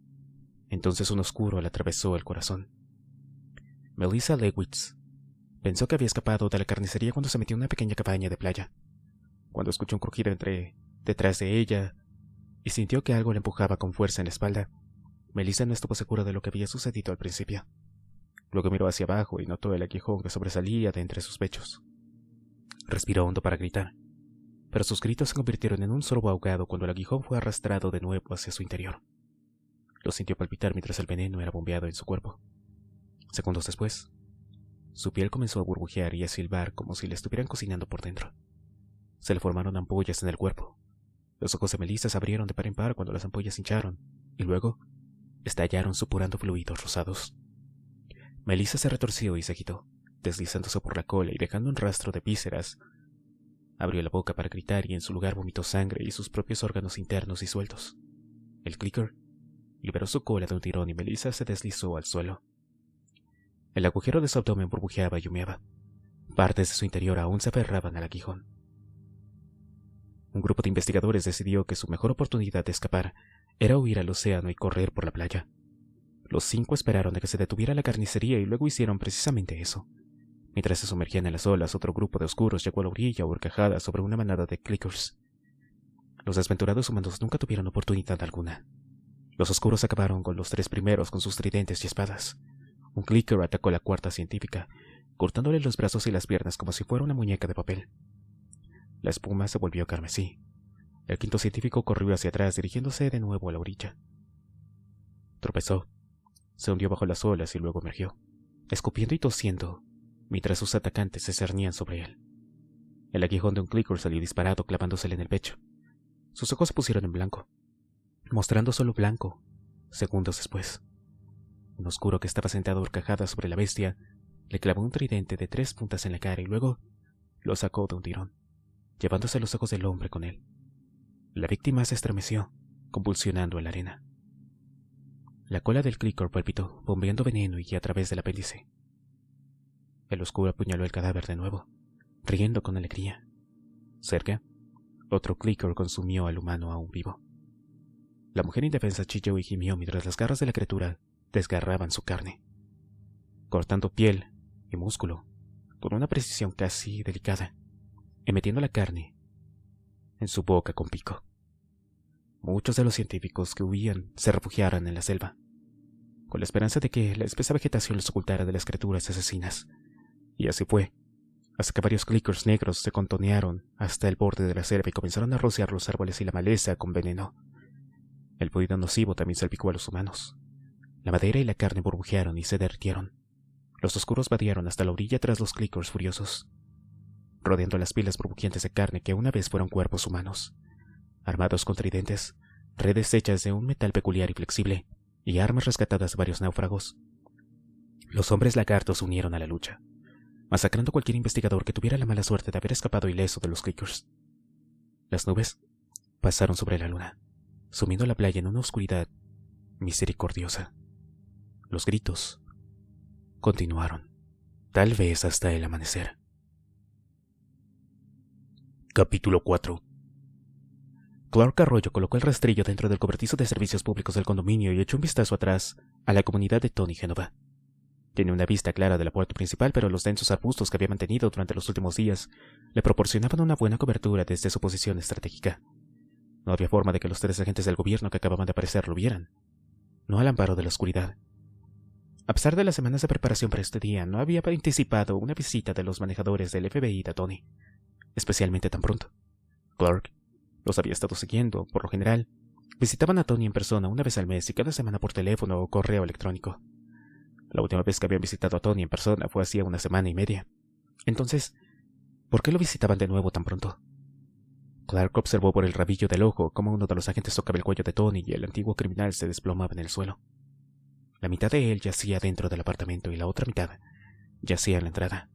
[SPEAKER 1] Entonces un oscuro le atravesó el corazón. Melissa Lewitz pensó que había escapado de la carnicería cuando se metió en una pequeña cabaña de playa. Cuando escuchó un crujido detrás de ella y sintió que algo le empujaba con fuerza en la espalda, Melissa no estuvo segura de lo que había sucedido al principio. Luego miró hacia abajo y notó el aguijón que sobresalía de entre sus pechos. Respiró hondo para gritar, pero sus gritos se convirtieron en un sorbo ahogado cuando el aguijón fue arrastrado de nuevo hacia su interior. Lo sintió palpitar mientras el veneno era bombeado en su cuerpo. Segundos después, su piel comenzó a burbujear y a silbar como si le estuvieran cocinando por dentro. Se le formaron ampollas en el cuerpo. Los ojos de Melissa se abrieron de par en par cuando las ampollas hincharon, y luego estallaron supurando fluidos rosados. Melissa se retorció y se agitó,
[SPEAKER 2] deslizándose por la cola y dejando un rastro de vísceras. Abrió la boca para gritar y en su lugar vomitó sangre y sus propios órganos internos disueltos. El clicker liberó su cola de un tirón y Melissa se deslizó al suelo. El agujero de su abdomen burbujeaba y humeaba. Partes de su interior aún se aferraban al aguijón. Un grupo de investigadores decidió que su mejor oportunidad de escapar era huir al océano y correr por la playa. Los 5 esperaron a que se detuviera la carnicería y luego hicieron precisamente eso. Mientras se sumergían en las olas, otro grupo de oscuros llegó a la orilla horcajada sobre una manada de clickers. Los desventurados humanos nunca tuvieron oportunidad alguna. Los oscuros acabaron con los 3 primeros con sus tridentes y espadas. Un clicker atacó a la cuarta científica, cortándole los brazos y las piernas como si fuera una muñeca de papel. La espuma se volvió carmesí. El 5º científico corrió hacia atrás, dirigiéndose de nuevo a la orilla. Tropezó, se hundió bajo las olas y luego emergió, escupiendo y tosiendo, mientras sus atacantes se cernían sobre él. El aguijón de un clicker salió disparado, clavándosele en el pecho. Sus ojos se pusieron en blanco, mostrando solo blanco, segundos después. Un oscuro que estaba sentado horcajada sobre la bestia le clavó un tridente de 3 puntas en la cara y luego lo sacó de un tirón, llevándose los ojos del hombre con él. La víctima se estremeció, convulsionando en la arena. La cola del clicker palpitó, bombeando veneno y a través del apéndice. El oscuro apuñaló el cadáver de nuevo, riendo con alegría. Cerca, otro clicker consumió al humano aún vivo. La mujer indefensa chilló y gimió mientras las garras de la criatura desgarraban su carne, cortando piel y músculo con una precisión casi delicada y metiendo la carne en su boca con pico. Muchos de los científicos que huían se refugiaron en la selva, con la esperanza de que la espesa vegetación los ocultara de las criaturas asesinas. Y así fue, hasta que varios clickers negros se contonearon hasta el borde de la selva y comenzaron a rociar los árboles y la maleza con veneno. El fluido nocivo también salpicó a los humanos. La madera y la carne burbujearon y se derritieron. Los oscuros vadearon hasta la orilla tras los clickers furiosos, rodeando las pilas burbujeantes de carne que una vez fueron cuerpos humanos, armados con tridentes, redes hechas de un metal peculiar y flexible, y armas rescatadas de varios náufragos. Los hombres lagartos se unieron a la lucha, masacrando a cualquier investigador que tuviera la mala suerte de haber escapado ileso de los clickers. Las nubes pasaron sobre la luna, sumiendo la playa en una oscuridad misericordiosa. Los gritos continuaron, tal vez hasta el amanecer.
[SPEAKER 1] Capítulo 4.
[SPEAKER 2] Clark Arroyo colocó el rastrillo dentro del cobertizo de servicios públicos del condominio y echó un vistazo atrás a la comunidad de Tony Génova. Tenía una vista clara de la puerta principal, pero los densos arbustos que había mantenido durante los últimos días le proporcionaban una buena cobertura desde su posición estratégica. No había forma de que los 3 agentes del gobierno que acababan de aparecer lo vieran, no al amparo de la oscuridad. A pesar de las semanas de preparación para este día, no había anticipado una visita de los manejadores del FBI a Tony, especialmente tan pronto. Clark los había estado siguiendo. Por lo general, visitaban a Tony en persona una vez al mes y cada semana por teléfono o correo electrónico. La última vez que habían visitado a Tony en persona fue hacía 1 semana y media. Entonces, ¿por qué lo visitaban de nuevo tan pronto? Clark observó por el rabillo del ojo cómo uno de los agentes tocaba el cuello de Tony y el antiguo criminal se desplomaba en el suelo. La mitad de él yacía dentro del apartamento y la otra mitad yacía en la entrada.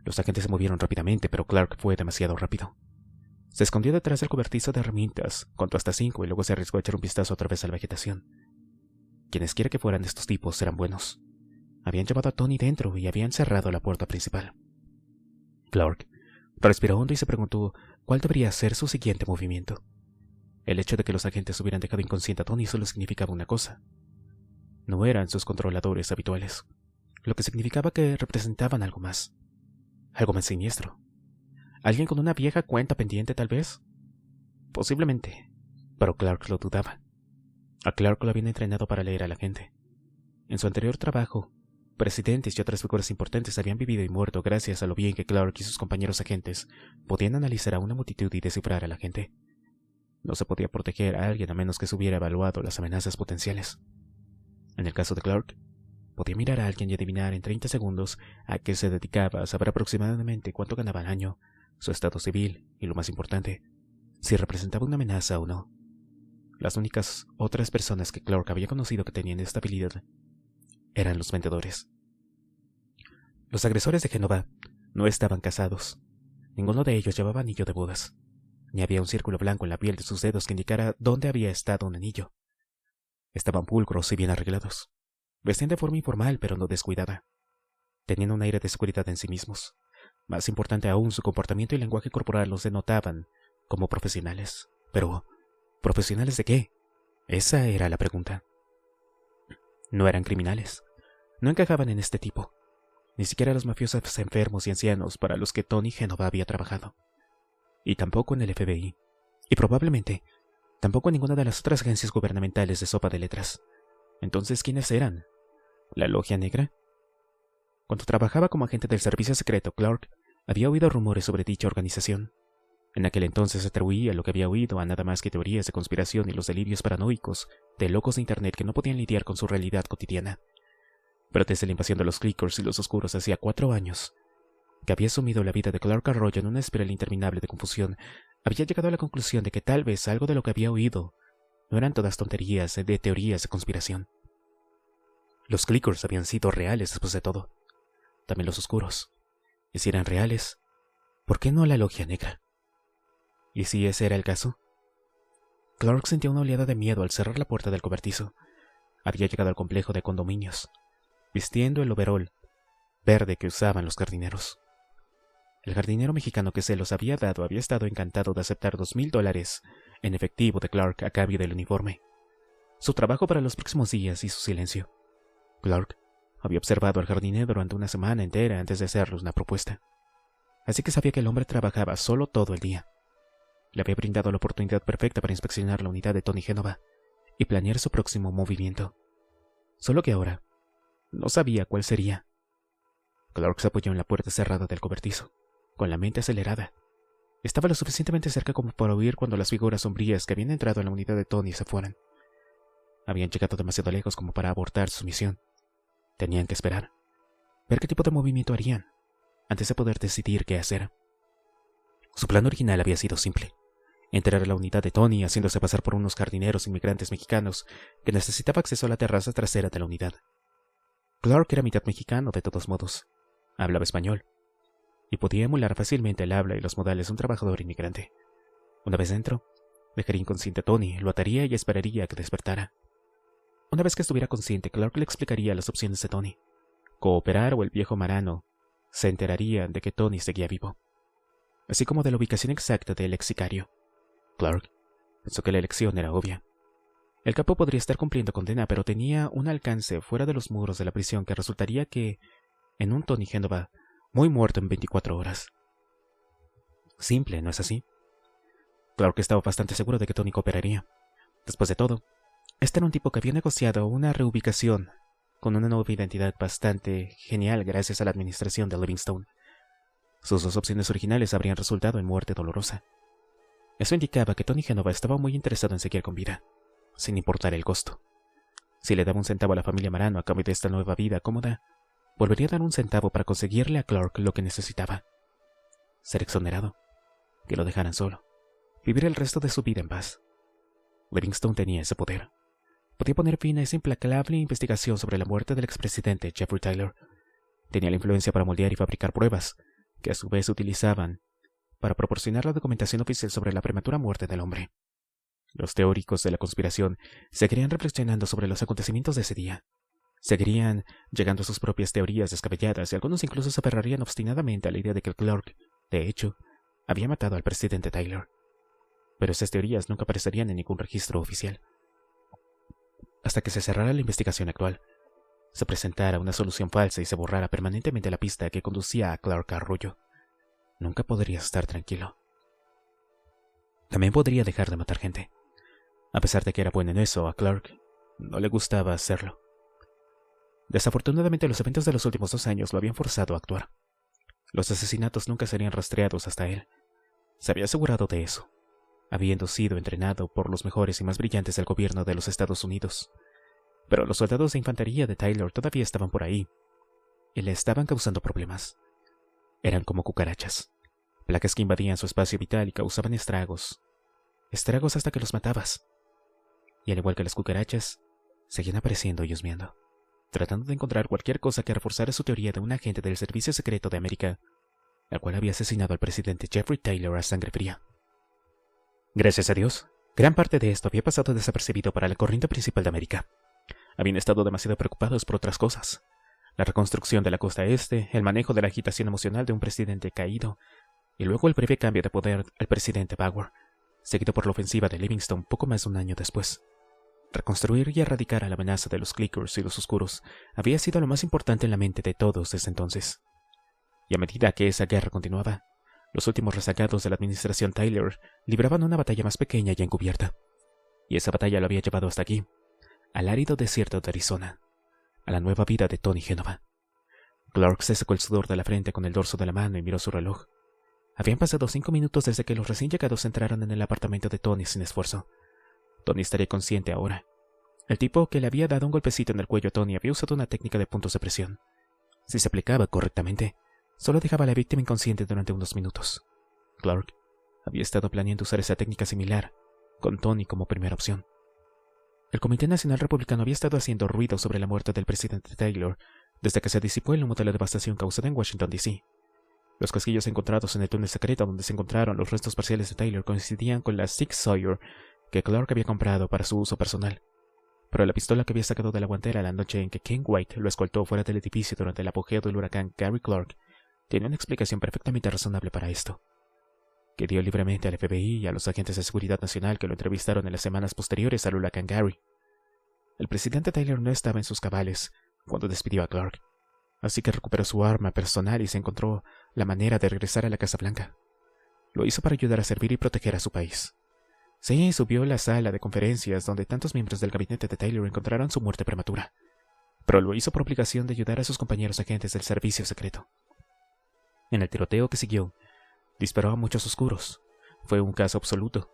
[SPEAKER 2] Los agentes se movieron rápidamente, pero Clark fue demasiado rápido. Se escondió detrás del cobertizo de herramientas, contó hasta 5 y luego se arriesgó a echar un vistazo otra vez a la vegetación. Quienes quiera que fueran estos tipos eran buenos. Habían llevado a Tony dentro y habían cerrado la puerta principal. Clark respiró hondo y se preguntó cuál debería ser su siguiente movimiento. El hecho de que los agentes hubieran dejado inconsciente a Tony solo significaba una cosa. No eran sus controladores habituales, lo que significaba que representaban algo más siniestro. ¿Alguien con una vieja cuenta pendiente, tal vez? Posiblemente, pero Clark lo dudaba. A Clark lo habían entrenado para leer a la gente. En su anterior trabajo, presidentes y otras figuras importantes habían vivido y muerto gracias a lo bien que Clark y sus compañeros agentes podían analizar a una multitud y descifrar a la gente. No se podía proteger a alguien a menos que se hubiera evaluado las amenazas potenciales. En el caso de Clark, podía mirar a alguien y adivinar en 30 segundos a qué se dedicaba, saber aproximadamente cuánto ganaba al año, su estado civil y, lo más importante, si representaba una amenaza o no. Las únicas otras personas que Clark había conocido que tenían esta habilidad eran los vendedores.
[SPEAKER 1] Los agresores de Génova no estaban casados. Ninguno de ellos llevaba anillo de bodas, ni había un círculo blanco en la piel de sus dedos que indicara dónde había estado un anillo. Estaban pulcros y bien arreglados. Vestían de forma informal, pero no descuidada. Tenían un aire de seguridad en sí mismos. Más importante aún, su comportamiento y lenguaje corporal los denotaban como profesionales. Pero, ¿profesionales de qué? Esa era la pregunta. No eran criminales. No encajaban en este tipo. Ni siquiera los mafiosos enfermos y ancianos para los que Tony Génova había trabajado. Y tampoco en el FBI. Y probablemente tampoco en ninguna de las otras agencias gubernamentales de sopa de letras. Entonces, ¿quiénes eran? ¿La Logia Negra? Cuando trabajaba como agente del servicio secreto, Clark había oído rumores sobre dicha organización. En aquel entonces atribuía lo que había oído a nada más que teorías de conspiración y los delirios paranoicos de locos de internet que no podían lidiar con su realidad cotidiana. Pero desde la invasión de los Clickers y los Oscuros hacía 4 años, que había sumido la vida de Clark Arroyo en una espiral interminable de confusión, había llegado a la conclusión de que tal vez algo de lo que había oído no eran todas tonterías de teorías de conspiración. Los Clickers habían sido reales después de todo. También los Oscuros. Y si eran reales, ¿por qué no la Logia Negra? ¿Y si ese era el caso? Clark sentía una oleada de miedo al cerrar la puerta del cobertizo. Había llegado al complejo de condominios, vistiendo el overol verde que usaban los jardineros. El jardinero mexicano que se los había dado había estado encantado de aceptar $2,000 en efectivo de Clark a cambio del uniforme, su trabajo para los próximos días y su silencio. Clark había observado al jardinero durante una semana entera antes de hacerle una propuesta, así que sabía que el hombre trabajaba solo todo el día. Le había brindado la oportunidad perfecta para inspeccionar la unidad de Tony Génova y planear su próximo movimiento. Solo que ahora no sabía cuál sería. Clark se apoyó en la puerta cerrada del cobertizo, con la mente acelerada. Estaba lo suficientemente cerca como para oír cuando las figuras sombrías que habían entrado en la unidad de Tony se fueran. Habían llegado demasiado lejos como para abortar su misión. Tenían que esperar, ver qué tipo de movimiento harían, antes de poder decidir qué hacer. Su plan original había sido simple: entrar a la unidad de Tony haciéndose pasar por unos jardineros inmigrantes mexicanos que necesitaba acceso a la terraza trasera de la unidad. Clark era mitad mexicano de todos modos, hablaba español, y podía emular fácilmente el habla y los modales de un trabajador inmigrante. Una vez dentro, dejaría inconsciente a Tony, lo ataría y esperaría a que despertara. Una vez que estuviera consciente, Clark le explicaría las opciones de Tony. Cooperar o el viejo marano se enterarían de que Tony seguía vivo, así como de la ubicación exacta del ex sicario. Clark pensó que la elección era obvia. El capo podría estar cumpliendo condena, pero tenía un alcance fuera de los muros de la prisión que resultaría que en un Tony Génova muy muerto en 24 horas. Simple, ¿no es así? Clark estaba bastante seguro de que Tony cooperaría. Después de todo, este era un tipo que había negociado una reubicación con una nueva identidad bastante genial gracias a la administración de Livingstone. Sus 2 opciones originales habrían resultado en muerte dolorosa. Eso indicaba que Tony Génova estaba muy interesado en seguir con vida, sin importar el costo. Si le daba un centavo a la familia Marano a cambio de esta nueva vida cómoda, volvería a dar un centavo para conseguirle a Clark lo que necesitaba: ser exonerado, que lo dejaran solo, vivir el resto de su vida en paz. Livingstone tenía ese poder. Podía poner fin a esa implacable investigación sobre la muerte del expresidente Jeffrey Tyler. Tenía la influencia para moldear y fabricar pruebas, que a su vez utilizaban para proporcionar la documentación oficial sobre la prematura muerte del hombre. Los teóricos de la conspiración seguirían reflexionando sobre los acontecimientos de ese día. Seguirían llegando a sus propias teorías descabelladas y algunos incluso se aferrarían obstinadamente a la idea de que Clark, de hecho, había matado al presidente Tyler. Pero esas teorías nunca aparecerían en ningún registro oficial. Hasta que se cerrara la investigación actual, se presentara una solución falsa y se borrara permanentemente la pista que conducía a Clark Arroyo, nunca podría estar tranquilo. También podría dejar de matar gente. A pesar de que era bueno en eso, a Clark no le gustaba hacerlo. Desafortunadamente, los eventos de los últimos 2 años lo habían forzado a actuar. Los asesinatos nunca serían rastreados hasta él. Se había asegurado de eso, habiendo sido entrenado por los mejores y más brillantes del gobierno de los Estados Unidos. Pero los soldados de infantería de Tyler todavía estaban por ahí, y le estaban causando problemas. Eran como cucarachas, plagas que invadían su espacio vital y causaban estragos hasta que los matabas. Y al igual que las cucarachas, seguían apareciendo y husmeando. tratando de encontrar cualquier cosa que reforzara su teoría de un agente del Servicio Secreto de América, el cual había asesinado al presidente Jeffrey Taylor a sangre fría. Gracias a Dios, gran parte de esto había pasado desapercibido para la corriente principal de América. Habían estado demasiado preocupados por otras cosas: la reconstrucción de la costa este, el manejo de la agitación emocional de un presidente caído, y luego el breve cambio de poder al presidente Bauer, seguido por la ofensiva de Livingston poco más de un año después. Reconstruir y erradicar a la amenaza de los Clickers y los Oscuros había sido lo más importante en la mente de todos desde entonces. Y a medida que esa guerra continuaba, los últimos rezagados de la administración Taylor libraban una batalla más pequeña y encubierta. Y esa batalla lo había llevado hasta aquí, al árido desierto de Arizona, a la nueva vida de Tony Génova. Clark se secó el sudor de la frente con el dorso de la mano y miró su reloj. Habían pasado 5 minutos desde que los recién llegados entraron en el apartamento de Tony sin esfuerzo. Tony estaría consciente ahora. El tipo que le había dado un golpecito en el cuello a Tony había usado una técnica de puntos de presión. Si se aplicaba correctamente, solo dejaba a la víctima inconsciente durante unos minutos. Clark había estado planeando usar esa técnica similar, con Tony como primera opción. El Comité Nacional Republicano había estado haciendo ruido sobre la muerte del presidente Taylor desde que se disipó el humo de la devastación causada en Washington, D.C. Los casquillos encontrados en el túnel secreto donde se encontraron los restos parciales de Taylor coincidían con la Sig Sauer que Clark había comprado para su uso personal. Pero la pistola que había sacado de la guantera la noche en que Ken White lo escoltó fuera del edificio durante el apogeo del huracán Gary Clark tenía una explicación perfectamente razonable para esto, que dio libremente al FBI y a los agentes de seguridad nacional que lo entrevistaron en las semanas posteriores al huracán Gary. El presidente Taylor no estaba en sus cabales cuando despidió a Clark, así que recuperó su arma personal y se encontró la manera de regresar a la Casa Blanca. Lo hizo para ayudar a servir y proteger a su país. Sí, subió a la sala de conferencias donde tantos miembros del gabinete de Taylor encontraron su muerte prematura, pero lo hizo por obligación de ayudar a sus compañeros agentes del servicio secreto. En el tiroteo que siguió, disparó a muchos oscuros. Fue un caso absoluto.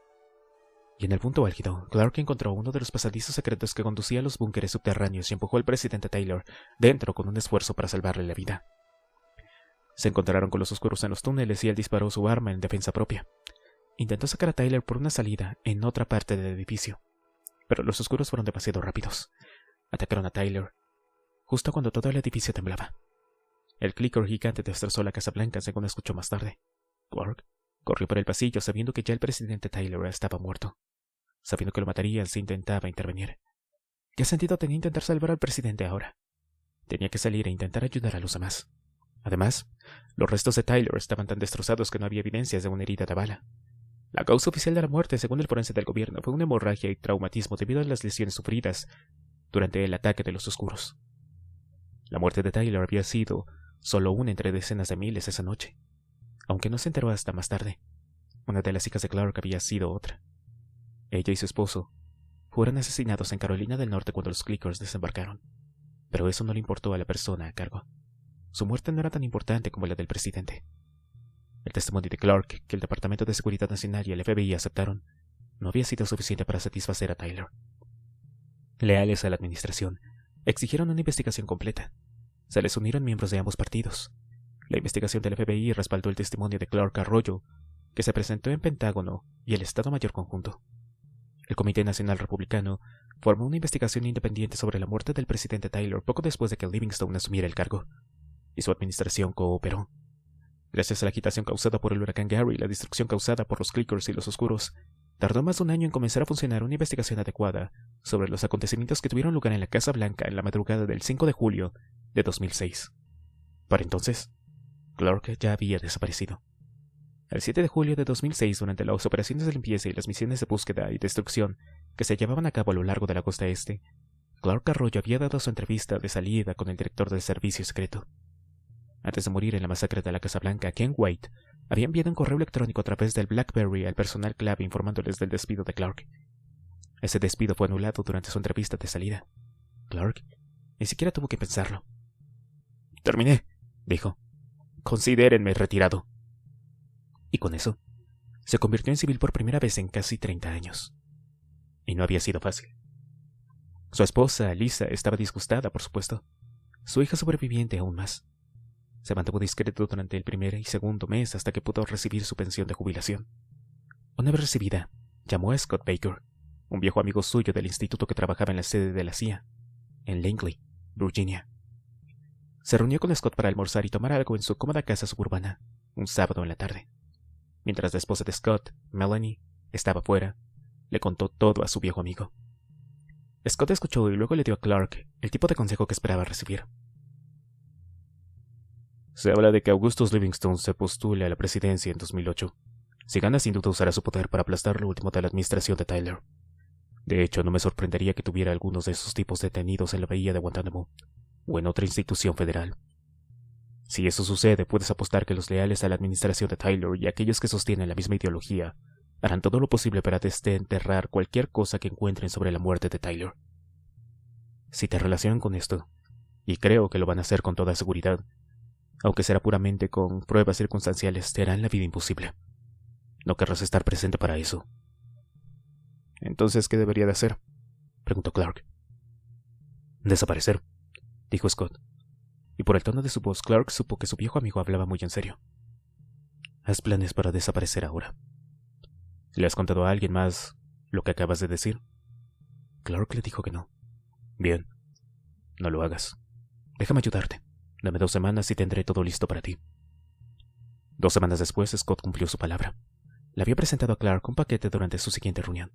[SPEAKER 1] Y en el punto álgido, Clark encontró uno de los pasadizos secretos que conducía a los búnkeres subterráneos y empujó al presidente Taylor dentro con un esfuerzo para salvarle la vida. Se encontraron con los oscuros en los túneles y él disparó su arma en defensa propia. Intentó sacar a Taylor por una salida en otra parte del edificio, pero los oscuros fueron demasiado rápidos. Atacaron a Taylor justo cuando todo el edificio temblaba. El clicker gigante destrozó la Casa Blanca, según escuchó más tarde. Clark corrió por el pasillo sabiendo que ya el presidente Taylor estaba muerto, sabiendo que lo matarían si intentaba intervenir. ¿Qué sentido tenía intentar salvar al presidente ahora? Tenía que salir e intentar ayudar a los demás. Además, los restos de Taylor estaban tan destrozados que no había evidencias de una herida de bala. La causa oficial de la muerte, según el forense del gobierno, fue una hemorragia y traumatismo debido a las lesiones sufridas durante el ataque de los oscuros. La muerte de Taylor había sido solo una entre decenas de miles esa noche, aunque no se enteró hasta más tarde. Una de las hijas de Clark había sido otra. Ella y su esposo fueron asesinados en Carolina del Norte cuando los Clickers desembarcaron, pero eso no le importó a la persona a cargo. Su muerte no era tan importante como la del presidente. El testimonio de Clark, que el Departamento de Seguridad Nacional y el FBI aceptaron, no había sido suficiente para satisfacer a Taylor. Leales a la administración, exigieron una investigación completa. Se les unieron miembros de ambos partidos. La investigación del FBI respaldó el testimonio de Clark Arroyo, que se presentó en Pentágono y el Estado Mayor Conjunto. El Comité Nacional Republicano formó una investigación independiente sobre la muerte del presidente Taylor poco después de que Livingston asumiera el cargo, y su administración cooperó. Gracias a la agitación causada por el huracán Gary y la destrucción causada por los Clickers y los Oscuros, tardó más de un año en comenzar a funcionar una investigación adecuada sobre los acontecimientos que tuvieron lugar en la Casa Blanca en la madrugada del 5 de julio de 2006. Para entonces, Clark ya había desaparecido. El 7 de julio de 2006, durante las operaciones de limpieza y las misiones de búsqueda y destrucción que se llevaban a cabo a lo largo de la costa este, Clark Arroyo había dado su entrevista de salida con el director del servicio secreto. Antes de morir en la masacre de la Casa Blanca, Ken White había enviado un correo electrónico a través del BlackBerry al personal clave informándoles del despido de Clark. Ese despido fue anulado durante su entrevista de salida. Clark ni siquiera tuvo que pensarlo. «Terminé», dijo. «Considérenme retirado». Y con eso, se convirtió en civil por primera vez en casi 30 años. Y no había sido fácil. Su esposa, Lisa, estaba disgustada, por supuesto. Su hija sobreviviente aún más. Se mantuvo discreto durante el primer y segundo mes hasta que pudo recibir su pensión de jubilación. Una vez recibida, llamó a Scott Baker, un viejo amigo suyo del instituto que trabajaba en la sede de la CIA, en Langley,
[SPEAKER 2] Virginia. Se reunió con Scott para almorzar y tomar algo en su cómoda casa suburbana, un sábado en la tarde. Mientras la esposa de Scott, Melanie, estaba fuera, le contó todo a su viejo amigo. Scott escuchó y luego le dio a Clark el tipo de consejo que esperaba recibir. Se habla de que Augustus Livingston se postule a la presidencia en 2008. Si gana, sin duda usará su poder para aplastar lo último de la administración de Tyler. De hecho, no me sorprendería que tuviera algunos de esos tipos detenidos en la bahía de Guantánamo o en otra institución federal. Si eso sucede, puedes apostar que los leales a la administración de Tyler y aquellos que sostienen la misma ideología harán todo lo posible para desenterrar cualquier cosa que encuentren sobre la muerte de Tyler. Si te relacionan con esto, y creo que lo van a hacer con toda seguridad, aunque será puramente con pruebas circunstanciales, te harán la vida imposible. No querrás estar presente para eso. ¿Entonces qué debería de hacer?, preguntó Clark. Desaparecer, dijo Scott, y por el tono de su voz Clark supo que su viejo amigo hablaba muy en serio. Haz planes para desaparecer ahora. ¿Le has contado a alguien más lo que acabas de decir? Clark le dijo que no. Bien, no lo hagas. Déjame ayudarte. Dame 2 semanas y tendré todo listo para ti. 2 semanas después, Scott cumplió su palabra. Le había presentado a Clark un paquete durante su siguiente reunión.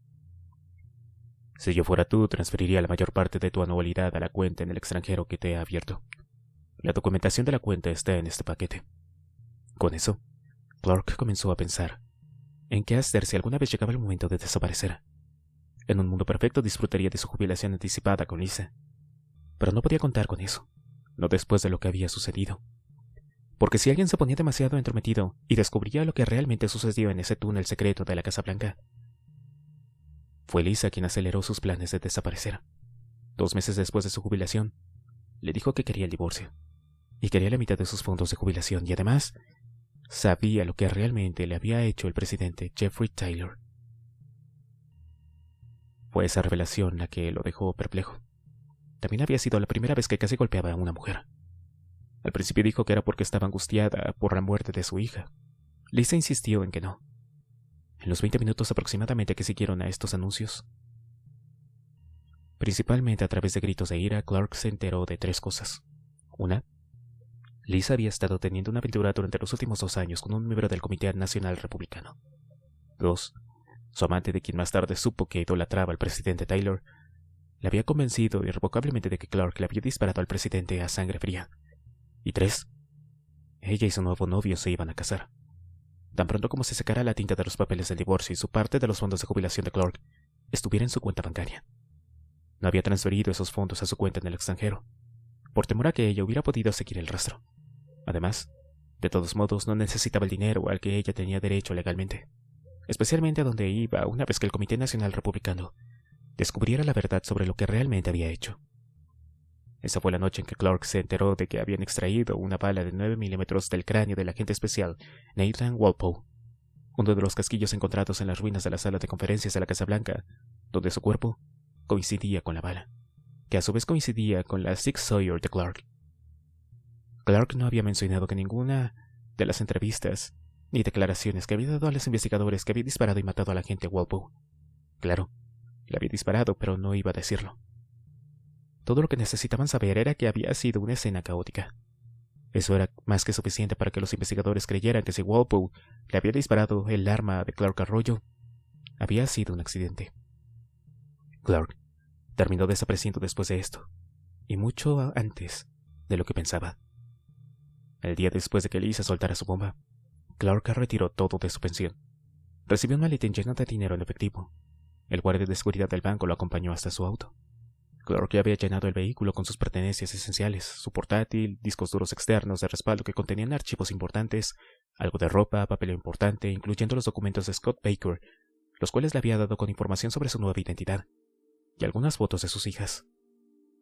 [SPEAKER 2] Si yo fuera tú, transferiría la mayor parte de tu anualidad a la cuenta en el extranjero que te he abierto. La documentación de la cuenta está en este paquete. Con eso, Clark comenzó a pensar en qué hacer si alguna vez llegaba el momento de desaparecer. En un mundo perfecto disfrutaría de su jubilación anticipada con Lisa, pero no podía contar con eso, no después de lo que había sucedido. Porque si alguien se ponía demasiado entrometido y descubría lo que realmente sucedió en ese túnel secreto de la Casa Blanca, fue Lisa quien aceleró sus planes de desaparecer. 2 meses después de su jubilación, le dijo que quería el divorcio, y quería la mitad de sus fondos de jubilación, y además sabía lo que realmente le había hecho el presidente Jeffrey Tyler. Fue esa revelación la que lo dejó perplejo. También había sido la primera vez que casi golpeaba a una mujer. Al principio dijo que era porque estaba angustiada por la muerte de su hija. Lisa insistió en que no. En los 20 minutos aproximadamente que siguieron a estos anuncios, principalmente a través de gritos de ira, Clark se enteró de 3 cosas. 1. Lisa había estado teniendo una aventura durante los últimos 2 años con un miembro del Comité Nacional Republicano. 2. Su amante, de quien más tarde supo que idolatraba al presidente Tyler, le había convencido irrevocablemente de que Clark le había disparado al presidente a sangre fría. Y 3. Ella y su nuevo novio se iban a casar. Tan pronto como se secara la tinta de los papeles del divorcio y su parte de los fondos de jubilación de Clark estuviera en su cuenta bancaria. No había transferido esos fondos a su cuenta en el extranjero, por temor a que ella hubiera podido seguir el rastro. Además, de todos modos, no necesitaba el dinero al que ella tenía derecho legalmente, especialmente a donde iba una vez que el Comité Nacional Republicano descubriera la verdad sobre lo que realmente había hecho. Esa fue la noche en que Clark se enteró de que habían extraído una bala de 9 milímetros del cráneo del agente especial Nathan Walpole, uno de los casquillos encontrados en las ruinas de la sala de conferencias de la Casa Blanca, donde su cuerpo coincidía con la bala, que a su vez coincidía con la Sig Sauer de Clark. Clark no había mencionado que ninguna de las entrevistas ni declaraciones que había dado a los investigadores que había disparado y matado al agente Walpole. Claro, le había disparado, pero no iba a decirlo. Todo lo que necesitaban saber era que había sido una escena caótica. Eso era más que suficiente para que los investigadores creyeran que si Walpole le había disparado el arma de Clark Arroyo, había sido un accidente. Clark terminó desapareciendo después de esto, y mucho antes de lo que pensaba. El día después de que Lisa soltara su bomba, Clark retiró todo de su pensión. Recibió un maletín lleno de dinero en efectivo. El guardia de seguridad del banco lo acompañó hasta su auto. Clark ya había llenado el vehículo con sus pertenencias esenciales, su portátil, discos duros externos de respaldo que contenían archivos importantes, algo de ropa, papel importante, incluyendo los documentos de Scott Baker, los cuales le había dado con información sobre su nueva identidad, y algunas fotos de sus hijas.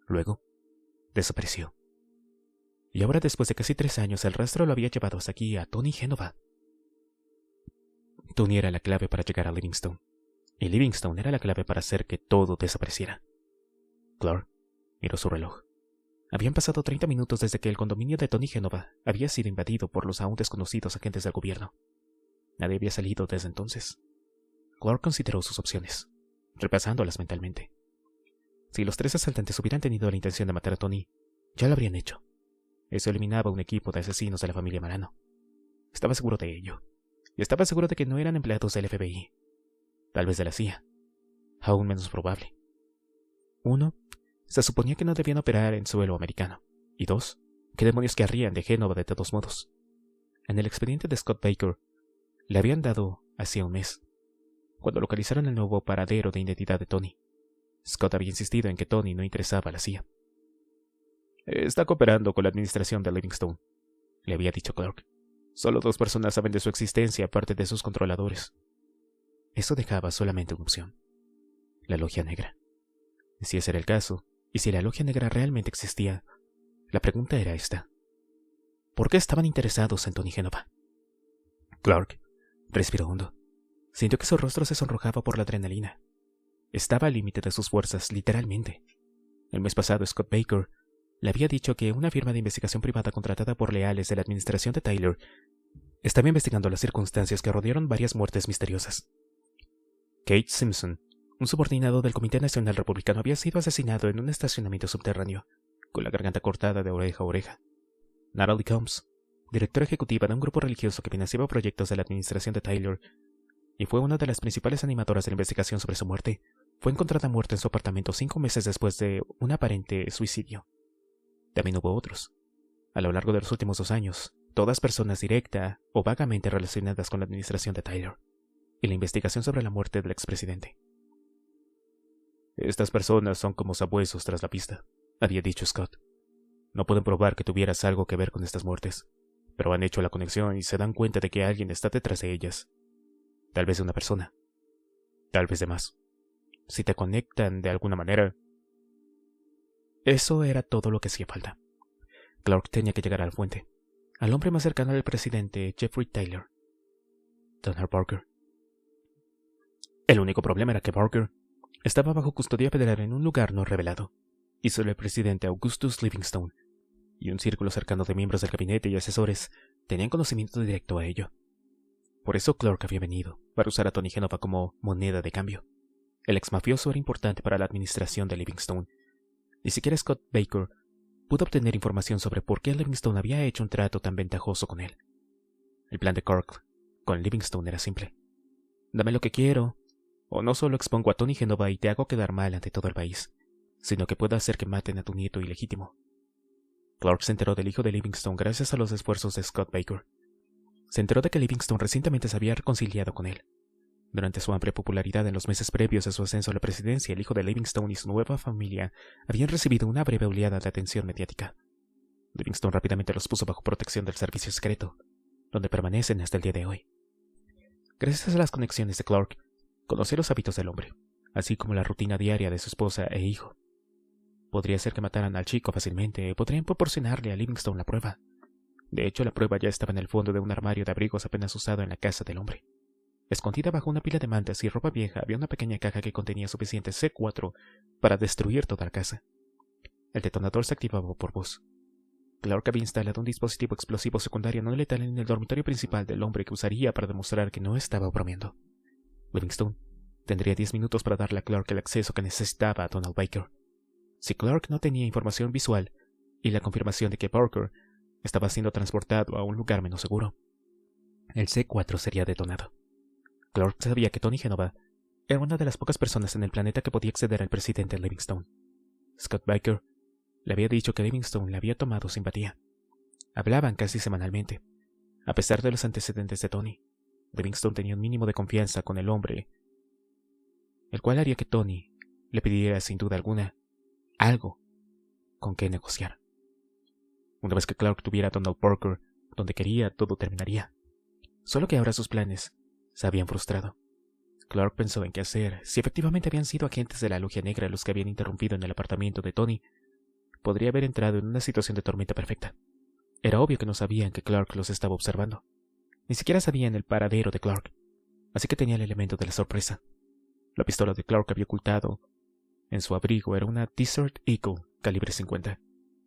[SPEAKER 2] Luego, desapareció. Y ahora, después de casi 3 años, el rastro lo había llevado hasta aquí, a Tony Genova. Tony era la clave para llegar a Livingston, y Livingston era la clave para hacer que todo desapareciera. Clark miró su reloj. Habían pasado 30 minutos desde que el condominio de Tony Genova había sido invadido por los aún desconocidos agentes del gobierno. Nadie había salido desde entonces. Clark consideró sus opciones, repasándolas mentalmente. Si los 3 asaltantes hubieran tenido la intención de matar a Tony, Ya lo habrían hecho. Eso eliminaba un equipo de asesinos de la familia Marano. Estaba seguro de ello. Y estaba seguro de que no eran empleados del FBI. Tal vez de la CIA. Aún menos probable. 1. Se suponía que no debían operar en suelo americano. Y 2. ¿Qué demonios querrían de Génova de todos modos? En el expediente de Scott Baker le habían dado hacía un mes, cuando localizaron el nuevo paradero de identidad de Tony. Scott había insistido en que Tony no interesaba a la CIA. Está cooperando con la administración de Livingstone, le había dicho Clark. Solo 2 personas saben de su existencia aparte de sus controladores. Eso dejaba solamente una opción: la Logia Negra. Si ese era el caso, y si la Logia Negra realmente existía, la pregunta era esta: ¿por qué estaban interesados en Tony Génova? Clark respiró hondo. Sintió que su rostro se sonrojaba por la adrenalina. Estaba al límite de sus fuerzas, literalmente. El mes pasado, Scott Baker le había dicho que una firma de investigación privada contratada por leales de la administración de Tyler estaba investigando las circunstancias que rodearon varias muertes misteriosas. Kate Simpson, un subordinado del Comité Nacional Republicano, había sido asesinado en un estacionamiento subterráneo, con la garganta cortada de oreja a oreja. Natalie Combs, directora ejecutiva de un grupo religioso que financiaba proyectos de la administración de Tyler y fue una de las principales animadoras de la investigación sobre su muerte, fue encontrada muerta en su apartamento 5 meses después de un aparente suicidio. También hubo otros. A lo largo de los últimos 2 años, todas personas directa o vagamente relacionadas con la administración de Tyler y la investigación sobre la muerte del expresidente. Estas personas son como sabuesos tras la pista, había dicho Scott. No pueden probar que tuvieras algo que ver con estas muertes, pero han hecho la conexión y se dan cuenta de que alguien está detrás de ellas. Tal vez una persona, tal vez de más. Si te conectan de alguna manera. Eso era todo lo que hacía falta. Clark tenía que llegar a la fuente, al hombre más cercano al presidente Jeffrey Tyler, Donald Parker. El único problema era que Parker estaba bajo custodia federal en un lugar no revelado, y solo el presidente Augustus Livingstone y un círculo cercano de miembros del gabinete y asesores tenían conocimiento directo a ello. Por eso Clark había venido, para usar a Tony Génova como moneda de cambio. El ex mafioso era importante para la administración de Livingstone. Ni siquiera Scott Baker pudo obtener información sobre por qué Livingstone había hecho un trato tan ventajoso con él. El plan de Clark con Livingstone era simple: dame lo que quiero, o no solo expongo a Tony Génova y te hago quedar mal ante todo el país, sino que puedo hacer que maten a tu nieto ilegítimo. Clark se enteró del hijo de Livingstone gracias a los esfuerzos de Scott Baker. Se enteró de que Livingstone recientemente se había reconciliado con él. Durante su amplia popularidad en los meses previos a su ascenso a la presidencia, el hijo de Livingstone y su nueva familia habían recibido una breve oleada de atención mediática. Livingstone rápidamente los puso bajo protección del servicio secreto, donde permanecen hasta el día de hoy. Gracias a las conexiones de Clark, conoció los hábitos del hombre, así como la rutina diaria de su esposa e hijo. Podría ser que mataran al chico fácilmente, podrían proporcionarle a Livingstone la prueba. De hecho, la prueba ya estaba en el fondo de un armario de abrigos apenas usado en la casa del hombre. Escondida bajo una pila de mantas y ropa vieja había una pequeña caja que contenía suficiente C4 para destruir toda la casa. El detonador se activaba por voz. Clark había instalado un dispositivo explosivo secundario no letal en el dormitorio principal del hombre que usaría para demostrar que no estaba bromeando. Livingstone tendría 10 minutos para darle a Clark el acceso que necesitaba a Donald Baker. Si Clark no tenía información visual y la confirmación de que Parker estaba siendo transportado a un lugar menos seguro, el C4 sería detonado. Clark sabía que Tony Génova era una de las pocas personas en el planeta que podía acceder al presidente Livingstone. Scott Baker le había dicho que Livingstone le había tomado simpatía. Hablaban casi semanalmente. A pesar de los antecedentes de Tony, Livingstone tenía un mínimo de confianza con el hombre, el cual haría que Tony le pidiera sin duda alguna algo con qué negociar. Una vez que Clark tuviera a Donald Parker donde quería, todo terminaría. Solo que ahora sus planes se habían frustrado. Clark pensó en qué hacer. Si efectivamente habían sido agentes de la Logia Negra los que habían interrumpido en el apartamento de Tony, podría haber entrado en una situación de tormenta perfecta. Era obvio que no sabían que Clark los estaba observando. Ni siquiera sabían el paradero de Clark, así que tenía el elemento de la sorpresa. La pistola de Clark había ocultado en su abrigo era una Desert Eagle calibre 50,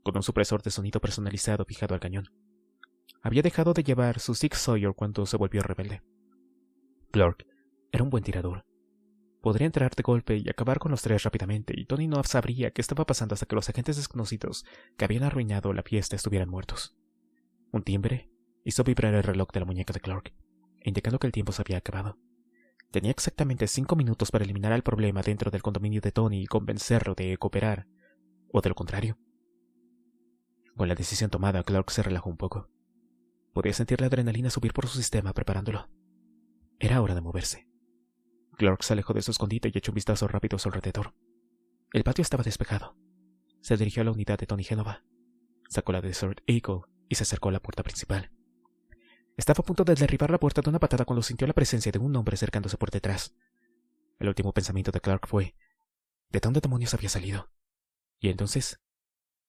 [SPEAKER 2] con un supresor de sonido personalizado fijado al cañón. Había dejado de llevar su Sig Sauer cuando se volvió rebelde. Clark era un buen tirador. Podría entrar de golpe y acabar con los tres rápidamente, y Tony no sabría qué estaba pasando hasta que los agentes desconocidos que habían arruinado la fiesta estuvieran muertos. Un timbre hizo vibrar el reloj de la muñeca de Clark, indicando que el tiempo se había acabado. Tenía exactamente 5 minutos para eliminar el problema dentro del condominio de Tony y convencerlo de cooperar, o de lo contrario. Con la decisión tomada, Clark se relajó un poco. Podía sentir la adrenalina subir por su sistema preparándolo. Era hora de moverse. Clark se alejó de su escondite y echó un vistazo rápido a su alrededor. El patio estaba despejado. Se dirigió a la unidad de Tony Génova. Sacó la Desert Eagle y se acercó a la puerta principal. Estaba a punto de derribar la puerta de una patada cuando sintió la presencia de un hombre acercándose por detrás. El último pensamiento de Clark fue: ¿de dónde demonios había salido? Y entonces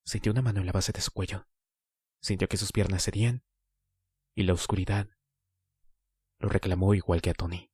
[SPEAKER 2] sintió una mano en la base de su cuello. Sintió que sus piernas cedían y la oscuridad lo reclamó igual que a Tony.